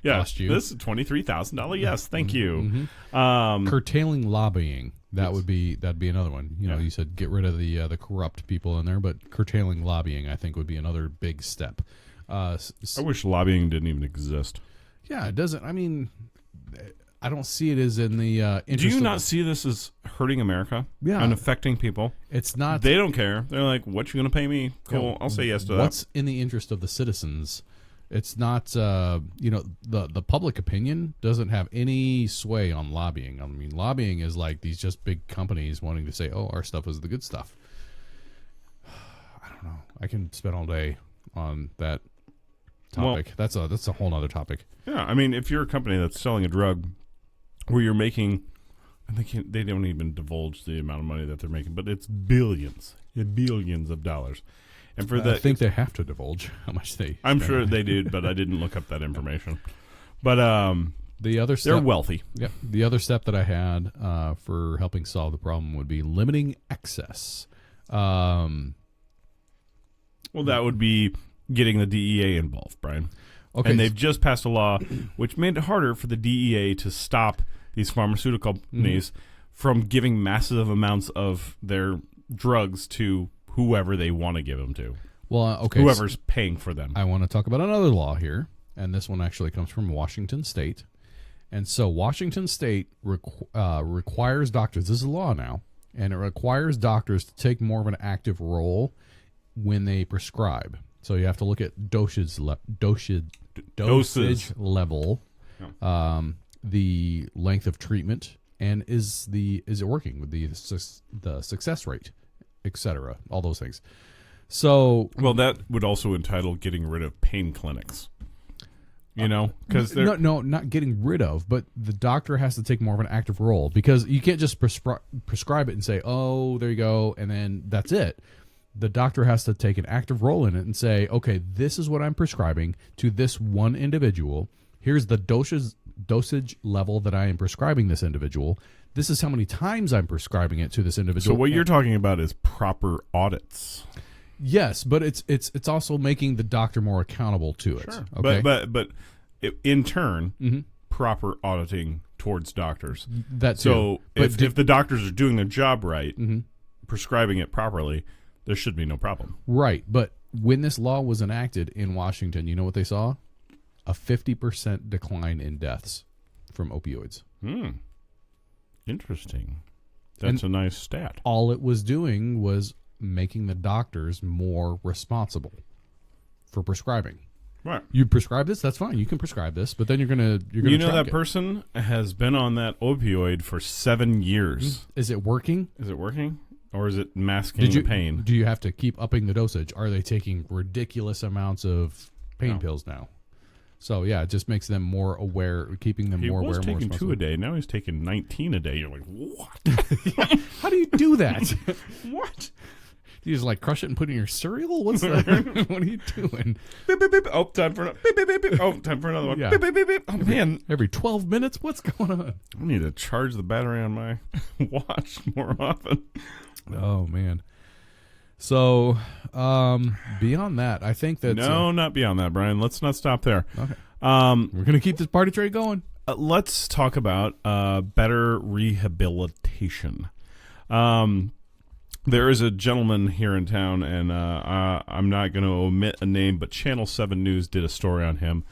cost you. This is $23,000 yes. Thank you. Curtailing lobbying. That'd be another one. You said get rid of the corrupt people in there, but curtailing lobbying, I think, would be another big step. I wish lobbying didn't even exist. Yeah, it doesn't. I mean, I don't see it as in the interest. Do you not see this as hurting America? Yeah. And affecting people? It's not. They don't care. They're like, what, you going to pay me? Cool, I'll say yes to that. What's in the interest of the citizens? It's not, the public opinion doesn't have any sway on lobbying. I mean, lobbying is like these just big companies wanting to say, oh, our stuff is the good stuff. I don't know. I can spend all day on that topic. Well, that's a whole other topic. Yeah, I mean, if you're a company that's selling a drug where you're making, they don't even divulge the amount of money that they're making, but it's billions of dollars. And for that, I think they have to divulge how much they. I'm sure they do, but I didn't look up that information. But the other step, they're wealthy. Yeah. The other step that I had for helping solve the problem would be limiting excess. Well, that would be getting the DEA involved, Brian. Okay. And they've just passed a law which made it harder for the DEA to stop these pharmaceutical companies from giving massive amounts of their drugs to whoever they want to give them to. Well, okay. Whoever's paying for them. I want to talk about another law here, and this one actually comes from Washington State. And so Washington State requires doctors, this is a law now, and it requires doctors to take more of an active role when they prescribe. So you have to look at dosage level, the length of treatment, and is it working with the success rate, etc. All those things. So that would also entitle getting rid of pain clinics. Because no, not getting rid of, but the doctor has to take more of an active role, because you can't just prescribe it and say, "Oh, there you go," and then that's it. The doctor has to take an active role in it and say, "Okay, this is what I'm prescribing to this one individual. Here's the dosage level that I am prescribing this individual. This is how many times I'm prescribing it to this individual." So what you're talking about is proper audits. Yes, but it's also making the doctor more accountable to it. Sure. Okay? But in turn, proper auditing towards doctors. That too. So if the doctors are doing their job right, prescribing it properly, there should be no problem. Right, but when this law was enacted in Washington, you know what they saw? A 50% decline in deaths from opioids. Interesting. That's a nice stat. All it was doing was making the doctors more responsible for prescribing. Right. You prescribe this, that's fine. You can prescribe this, but then you're gonna that person has been on that opioid for 7 years. Is it working? Is it working? Or is it masking the pain? Do you have to keep upping the dosage? Are they taking ridiculous amounts of pain pills now? So yeah, it just makes them more aware, keeping them more aware. He was taking more 2 a day. Now he's taking 19 a day. You're like, what? How do you do that? What? Do you just like crush it and put it in your cereal? What's that? What are you doing? Beep, beep, beep. Oh, time for another. Beep, beep, beep, beep. Oh, time for another one. Yeah. Beep, beep, beep, beep. Oh, man. Every 12 minutes? What's going on? I need to charge the battery on my watch more often. Oh, man. So, beyond that, I think that... No, not beyond that, Brian. Let's not stop there. Okay. We're going to keep this party train going. Let's talk about better rehabilitation. There is a gentleman here in town, and I'm not going to omit a name, but Channel 7 News did a story on him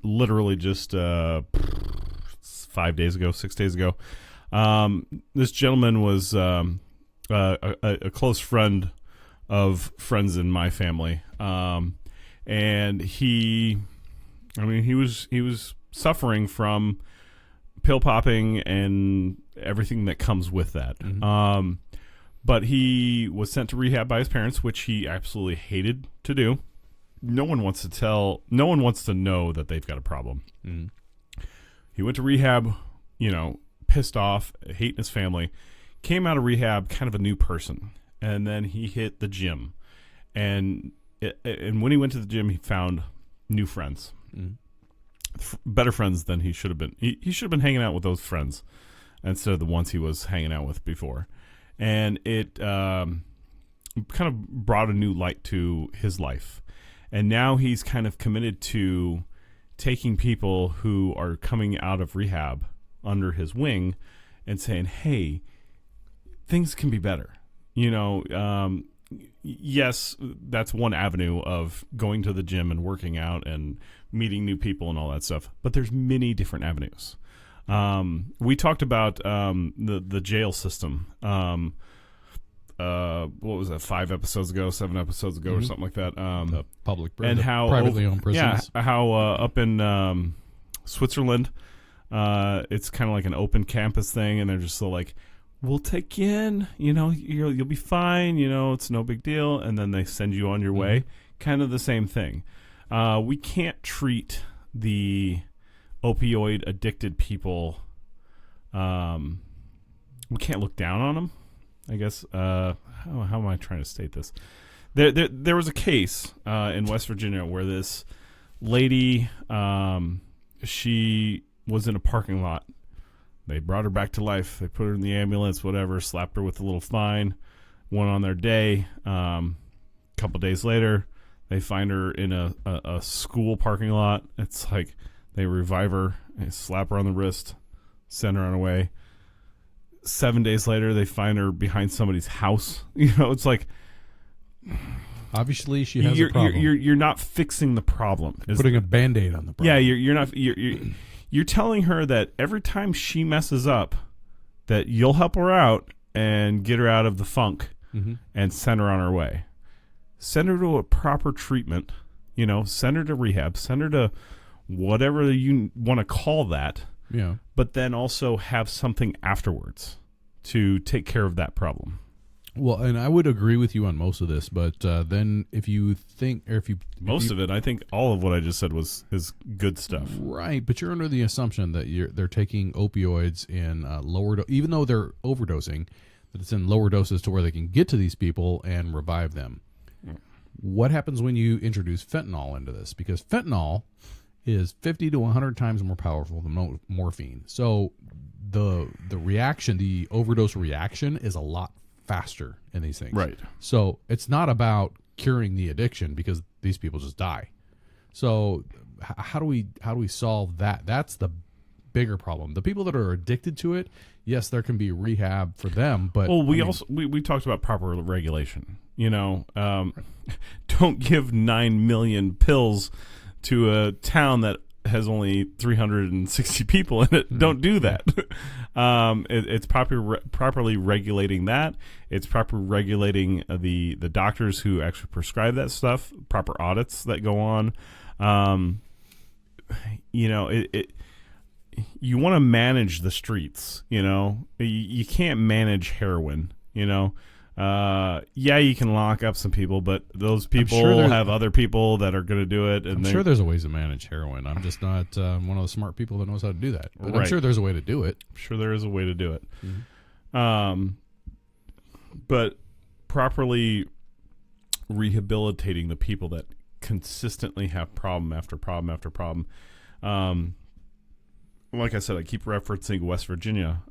literally just 5 days ago, 6 days ago. This gentleman was a close friend of friends in my family, and he was suffering from pill popping and everything that comes with that. But he was sent to rehab by his parents, which he absolutely hated to do. No one wants to know that they've got a problem. He went to rehab, pissed off, hating his family, came out of rehab kind of a new person, and then he hit the gym. And when he went to the gym, he found new friends, better friends than he should have been. He should have been hanging out with those friends instead of the ones he was hanging out with before. And it kind of brought a new light to his life. And now he's kind of committed to taking people who are coming out of rehab under his wing and saying, hey, things can be better. Yes, that's one avenue of going to the gym and working out and meeting new people and all that stuff. But there's many different avenues. We talked about the jail system. What was that? 7 episodes ago, or something like that. The public and how privately owned prisons. Yeah, how up in Switzerland, it's kind of like an open campus thing, and they're just so like, we'll take you in. You'll be fine. It's no big deal, and then they send you on your way. Kind of the same thing. We can't treat the opioid addicted people. We can't look down on them, I guess. How am I trying to state this? There was a case in West Virginia where this lady, she was in a parking lot. They brought her back to life. They put her in the ambulance, whatever, slapped her with a little fine, went on their day. Couple days later, they find her in a school parking lot. It's like they revive her, they slap her on the wrist, send her on her way. 7 days later, they find her behind somebody's house. It's like, Obviously, she has you're, a problem. You're not fixing the problem. Putting a Band-Aid on the problem. Yeah, you're not. You're telling her that every time she messes up, that you'll help her out and get her out of the funk and send her on her way. Send her to a proper treatment. Send her to rehab. Send her to whatever you want to call that. Yeah. But then also have something afterwards to take care of that problem. Well, and I would agree with you on most of this, but then if you think, or if you most of it, I think all of what I just said is good stuff. Right, but you're under the assumption that they're taking opioids in lower, even though they're overdosing, that it's in lower doses to where they can get to these people and revive them. What happens when you introduce fentanyl into this? Because fentanyl is 50 to 100 times more powerful than morphine. So the reaction, the overdose reaction, is a lot faster in these things. Right. So it's not about curing the addiction, because these people just die. So how do we solve that? That's the bigger problem. The people that are addicted to it, yes, there can be rehab for them, but we talked about proper regulation. Don't give 9 million pills to a town that has only 360 people in it. Don't do that. It's properly regulating that. It's properly regulating the doctors who actually prescribe that stuff. Proper audits that go on. You want to manage the streets. You can't manage heroin. You can lock up some people, but those people have other people that are going to do it. And I'm sure there's a ways to manage heroin. I'm just not one of the smart people that knows how to do that. But right. I'm sure there's a way to do it. I'm sure there is a way to do it. But properly rehabilitating the people that consistently have problem after problem after problem. Like I said, I keep referencing West Virginia.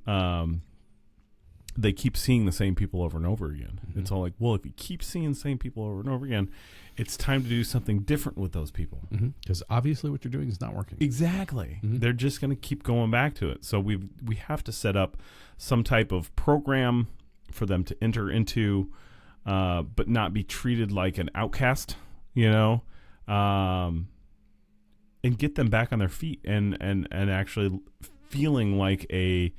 They keep seeing the same people over and over again. It's all like, well, if you keep seeing the same people over and over again, it's time to do something different with those people. Because obviously what you're doing is not working. Exactly. They're just going to keep going back to it. So we have to set up some type of program for them to enter into, but not be treated like an outcast, and get them back on their feet and actually feeling like a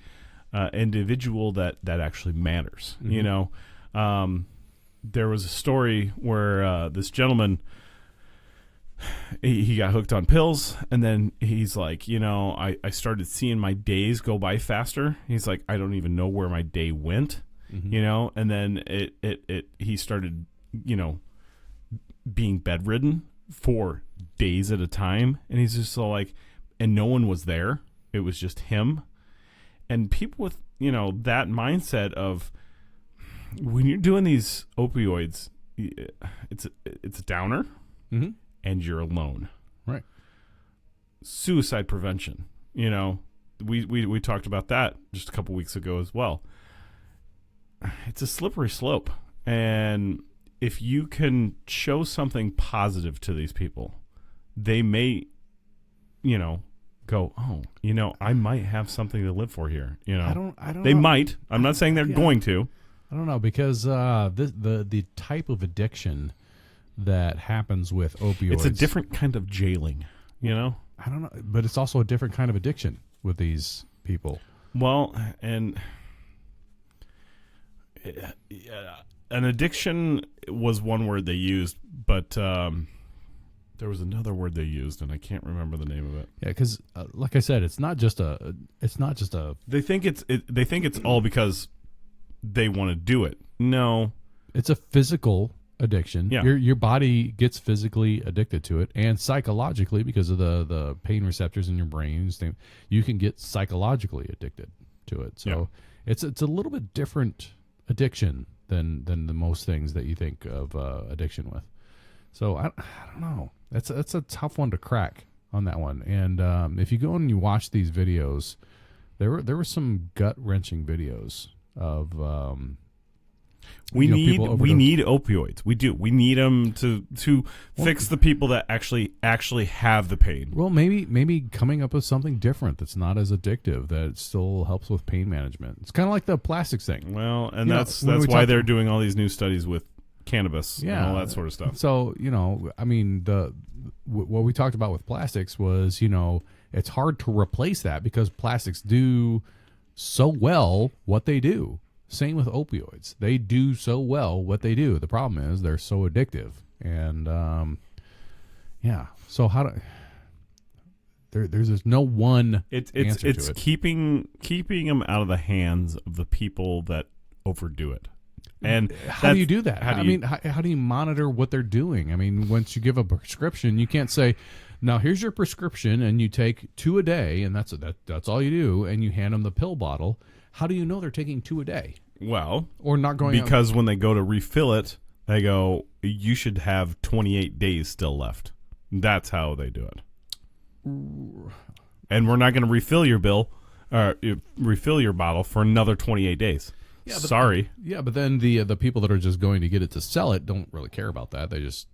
individual that actually matters. There was a story where this gentleman, he got hooked on pills, and then he's like, I started seeing my days go by faster. He's like, I don't even know where my day went, and then he started, being bedridden for days at a time, and he's just so like, and no one was there. It was just him. And people with, that mindset of, when you're doing these opioids, it's a downer, and you're alone. Right. Suicide prevention. We talked about that just a couple weeks ago as well. It's a slippery slope, and if you can show something positive to these people, they may, go, oh, I might have something to live for here. I don't they know. might. I'm not saying they're going to. I don't know, because the type of addiction that happens with opioids, it's a different kind of jailing. I don't know, but it's also a different kind of addiction with these people. Well, and an addiction was one word they used, but there was another word they used, and I can't remember the name of it. Yeah, because like I said, it's not just a. They think it's all because they want to do it. No, it's a physical addiction. Yeah. Your body gets physically addicted to it, and psychologically, because of the pain receptors in your brain, you can get psychologically addicted to it. So it's a little bit different addiction than the most things that you think of addiction with. So I don't know. That's a tough one to crack on that one. And if you go and you watch these videos, there were some gut wrenching videos of we need opioids. We do. We need them to fix the people that actually have the pain. Well, maybe coming up with something different that's not as addictive, that still helps with pain management. It's kind of like the plastics thing. Well, and that's why they're doing all these new studies with cannabis and all that sort of stuff. So, I mean, what we talked about with plastics was, it's hard to replace that because plastics do so well what they do. Same with opioids. They do so well what they do. The problem is they're so addictive. And, so how do... There's just no one answer to it. keeping them out of the hands of the people that overdo it. And how do you do that? How do you monitor what they're doing? I mean, once you give a prescription, you can't say, "Now here's your prescription, and you take 2 a day, and that's all you do," and you hand them the pill bottle. How do you know they're taking 2 a day? Well, or not going because when they go to refill it, they go, "You should have 28 days still left." That's how they do it. And we're not going to refill your bottle for another 28 days. Yeah, sorry. But then the people that are just going to get it to sell it don't really care about that. They just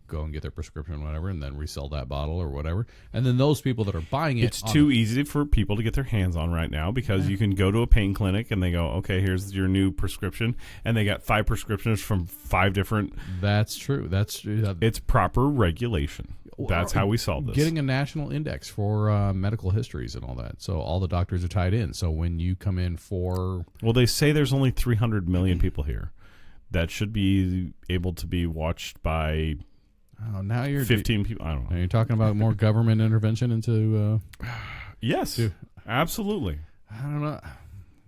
go and get their prescription or whatever and then resell that bottle or whatever. And then those people that are buying it, it's too easy for people to get their hands on right now because you can go to a pain clinic and they go, "Okay, here's your new prescription," and they got 5 prescriptions from 5 different. That's true. It's proper regulation. That's how we solve this. Getting a national index for medical histories and all that. So all the doctors are tied in. So when you come in for... Well, they say there's only 300 million people here. That should be able to be watched by now you're 15 people. I don't know. Now you're talking about more government intervention into... yes, absolutely. I don't know.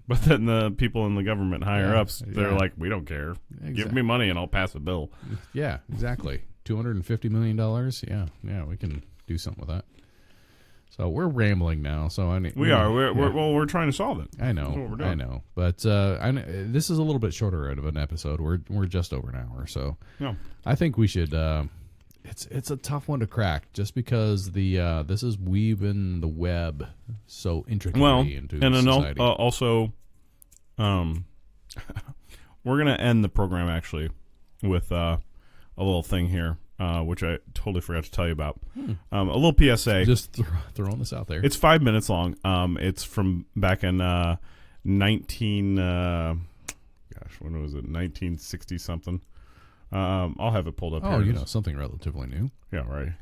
But then the people in the government higher-ups, they're like, "We don't care. Exactly. Give me money and I'll pass a bill." Yeah, exactly. $250 million. Yeah, we can do something with that. So we're rambling now. So we're trying to solve it. I know. I know. But this is a little bit shorter of an episode. We're just over an hour. So I think we should. It's a tough one to crack, just because this is weaving the web so intricately into society. Also, we're gonna end the program actually with a little thing here, which I totally forgot to tell you about. A little PSA. Just throwing this out there. It's 5 minutes long. It's from back in 1960 something. I'll have it pulled up. Oh, something relatively new. Yeah, right.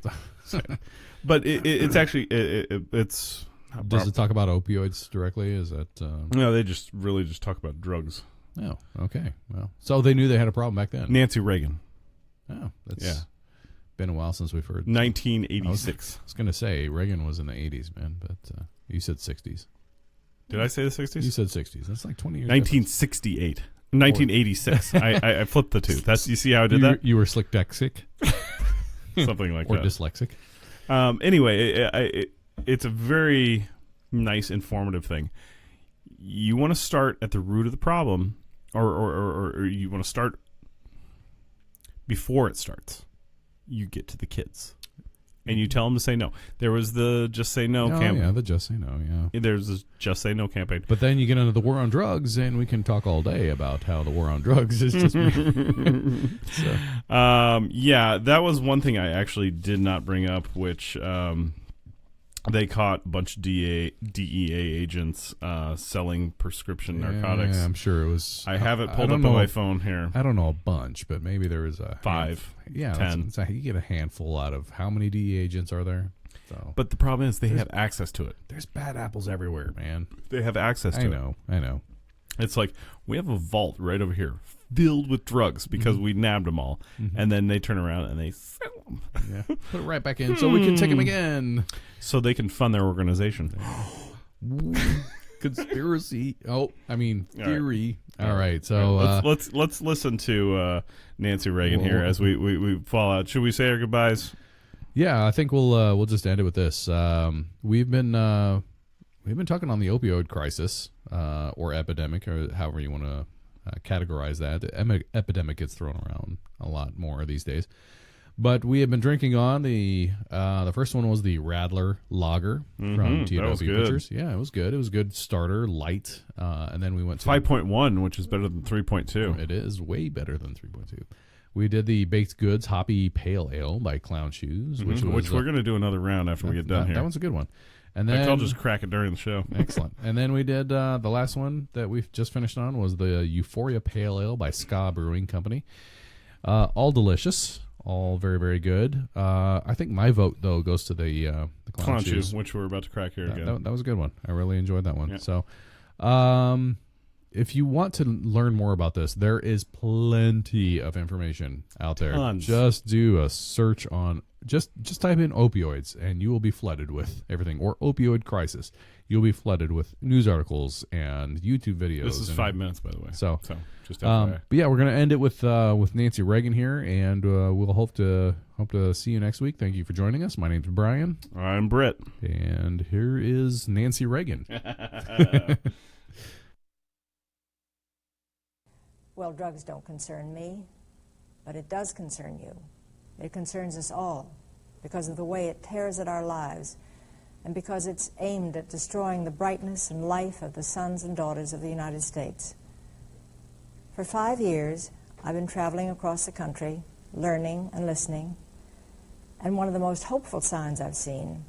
But it's actually it's. Does it talk about opioids directly? Is that? No, they just talk about drugs. Oh, okay. Well, so they knew they had a problem back then. Nancy Reagan. Oh, that's been a while since we've heard. 1986. I was going to say Reagan was in the 80s, man, but you said 60s. Did I say the 60s? You said 60s. That's like 20 years. 1968. 1986. I flipped the two. You see how I did that? You were slick-dexic. Something like or that. Or dyslexic. Anyway, it's a very nice, informative thing. You want to start at the root of the problem, or you want to start before it starts. You get to the kids, and you tell them to say no. There was the Just Say No campaign. Yeah, the Just Say No, yeah. There's the Just Say No campaign. But then you get into the war on drugs, and we can talk all day about how the war on drugs is just... that was one thing I actually did not bring up, which... they caught a bunch of DEA agents selling prescription narcotics. Yeah, I'm sure it was. I have it pulled up on my phone here. I don't know a bunch, but maybe there was a 5, 10. You get a handful out of how many DEA agents are there? So. But the problem is they have access to it. There's bad apples everywhere, man. They have access to it. I know. It's like we have a vault right over here filled with drugs because we nabbed them all, and then they turn around and they sell them. Yeah. Put it right back in so we can take them again. So they can fund their organization. Conspiracy. Theory. All right. So let's listen to Nancy Reagan here as we fall out. Should we say our goodbyes? Yeah, I think we'll just end it with this. We've been talking on the opioid crisis or epidemic, or however you want to categorize that. The epidemic gets thrown around a lot more these days. But we have been drinking on the first one was the Radler Lager from TW Pictures. Yeah, it was good. It was a good starter, light. And then we went to 5.1, which is better than 3.2. It is way better than 3.2. We did the Baked Goods Hoppy Pale Ale by Clown Shoes, which we're going to do another round after we get done here. That one's a good one. And then I'll just crack it during the show. Excellent. And then we did the last one that we've just finished on was the Euphoria Pale Ale by Ska Brewing Company. All delicious. All very, very good. I think my vote, though, goes to the Clown Shoes, which we're about to crack here again. That was a good one. I really enjoyed that one. Yeah. So, if you want to learn more about this, there is plenty of information out there. Tons. Just do a search on, just type in opioids, and you will be flooded with everything. Or opioid crisis. You'll be flooded with news articles and YouTube videos. This is 5 minutes, by the way. So just FYI. but yeah, we're gonna end it with Nancy Reagan here, and we'll hope to see you next week. Thank you for joining us. My name's Brian. I'm Britt. And here is Nancy Reagan. Well, drugs don't concern me, but it does concern you. It concerns us all because of the way it tears at our lives and because it's aimed at destroying the brightness and life of the sons and daughters of the United States. For 5 years, I've been traveling across the country, learning and listening, and one of the most hopeful signs I've seen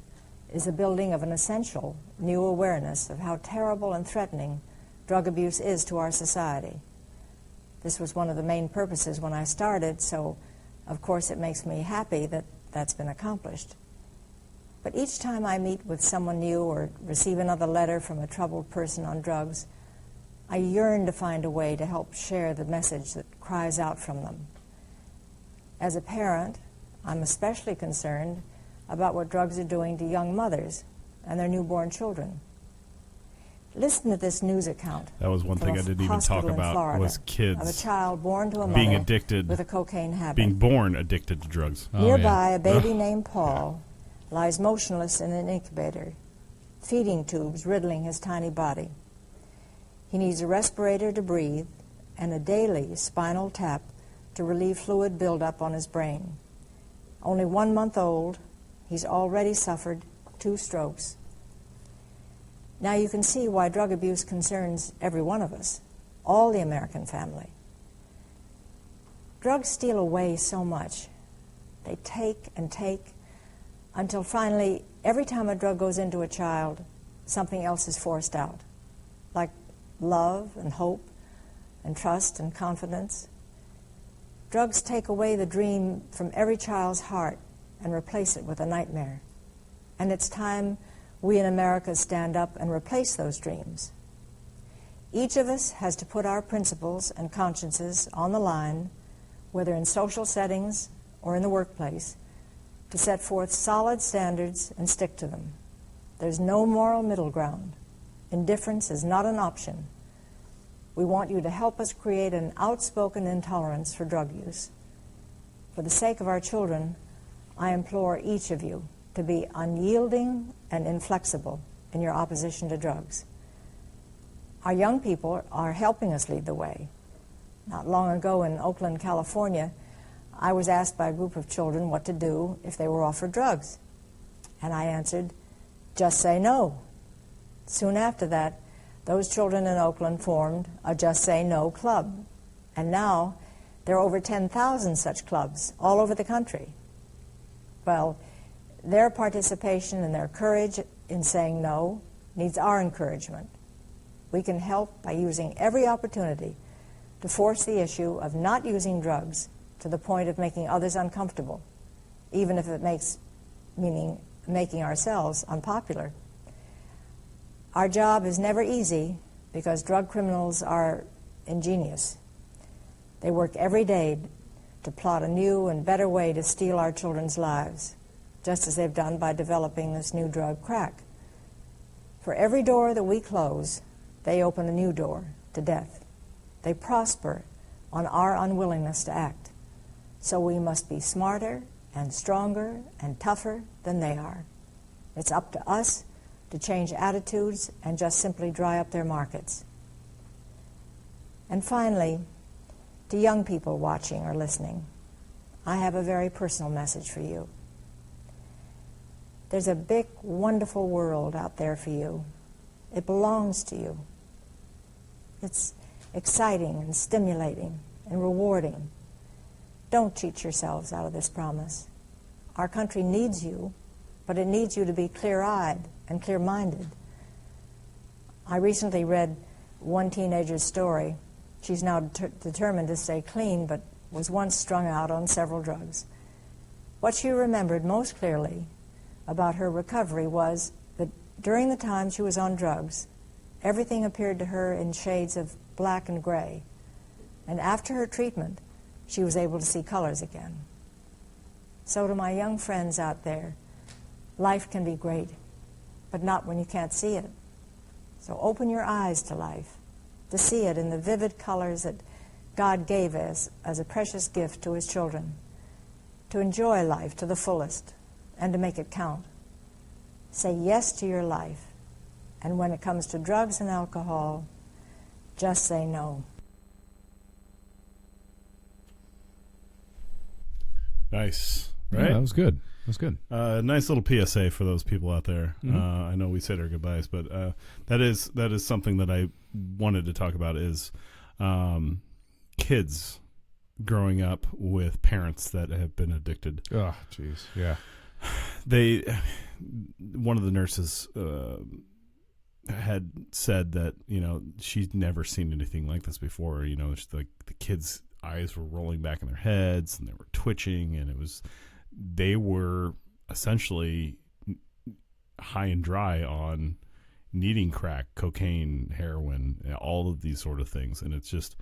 is the building of an essential new awareness of how terrible and threatening drug abuse is to our society. This was one of the main purposes when I started, so of course it makes me happy that that's been accomplished. But each time I meet with someone new or receive another letter from a troubled person on drugs, I yearn to find a way to help share the message that cries out from them. As a parent, I'm especially concerned about what drugs are doing to young mothers and their newborn children. Listen to this news account. That was one thing I didn't even talk about was kids of a child born to a being mother addicted, with a cocaine habit. being born addicted to drugs. Nearby, a baby named Paul lies motionless in an incubator, feeding tubes riddling his tiny body. He needs a respirator to breathe and a daily spinal tap to relieve fluid buildup on his brain. Only 1 month old, he's already suffered 2 strokes. Now you can see why drug abuse concerns every one of us, all the American family. Drugs steal away so much. They take and take until finally, every time a drug goes into a child, something else is forced out, like love and hope and trust and confidence. Drugs take away the dream from every child's heart and replace it with a nightmare. And it's time we in America stand up and replace those dreams. Each of us has to put our principles and consciences on the line, whether in social settings or in the workplace, to set forth solid standards and stick to them. There's no moral middle ground. Indifference is not an option. We want you to help us create an outspoken intolerance for drug use. For the sake of our children, I implore each of you to be unyielding and inflexible in your opposition to drugs. Our young people are helping us lead the way. Not long ago in Oakland, California, I was asked by a group of children what to do if they were offered drugs. And I answered, just say no. Soon after that, those children in Oakland formed a Just Say No club. And now there are over 10,000 such clubs all over the country. Well, their participation and their courage in saying no needs our encouragement. We can help by using every opportunity to force the issue of not using drugs to the point of making others uncomfortable, even if it meaning making ourselves unpopular. Our job is never easy because drug criminals are ingenious. They work every day to plot a new and better way to steal our children's lives, just as they've done by developing this new drug, crack. For every door that we close, they open a new door to death. They prosper on our unwillingness to act. So we must be smarter and stronger and tougher than they are. It's up to us to change attitudes and just simply dry up their markets. And finally, to young people watching or listening, I have a very personal message for you. There's a big, wonderful world out there for you. It belongs to you. It's exciting and stimulating and rewarding. Don't cheat yourselves out of this promise. Our country needs you, but it needs you to be clear-eyed and clear-minded. I recently read one teenager's story. She's now determined to stay clean, but was once strung out on several drugs. What she remembered most clearly about her recovery was that during the time she was on drugs, everything appeared to her in shades of black and gray. And after her treatment, she was able to see colors again. So to my young friends out there, life can be great, but not when you can't see it. So open your eyes to life, to see it in the vivid colors that God gave us as a precious gift to his children, to enjoy life to the fullest and to make it count. Say yes to your life, and when it comes to drugs and alcohol, just say no. Nice, right? Yeah, that was good. That was good. Nice little PSA for those people out there. I know we said our goodbyes, but that is something that I wanted to talk about is kids growing up with parents that have been addicted. Oh, jeez. Yeah. One of the nurses had said that, she'd never seen anything like this before. It's like the kids' eyes were rolling back in their heads and they were twitching, and they were essentially high and dry on needing crack, cocaine, heroin, all of these sort of things. And it's just,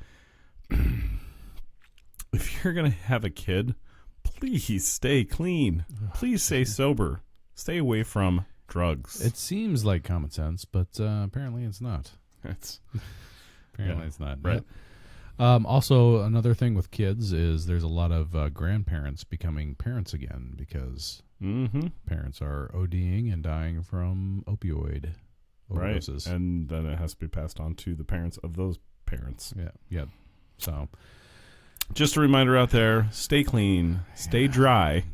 if you're going to have a kid, please stay clean. Please stay sober. Stay away from drugs. It seems like common sense, but apparently it's not. It's not. Right. Also, another thing with kids is there's a lot of grandparents becoming parents again because parents are ODing and dying from opioid overdoses. Right. And then it has to be passed on to the parents of those parents. Yeah. So, just a reminder out there, stay clean, stay dry,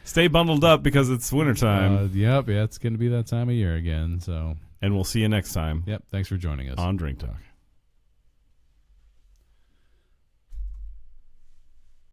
stay bundled up because it's wintertime. Yep, it's going to be that time of year again. So, and we'll see you next time. Yep, thanks for joining us on Drink Talk.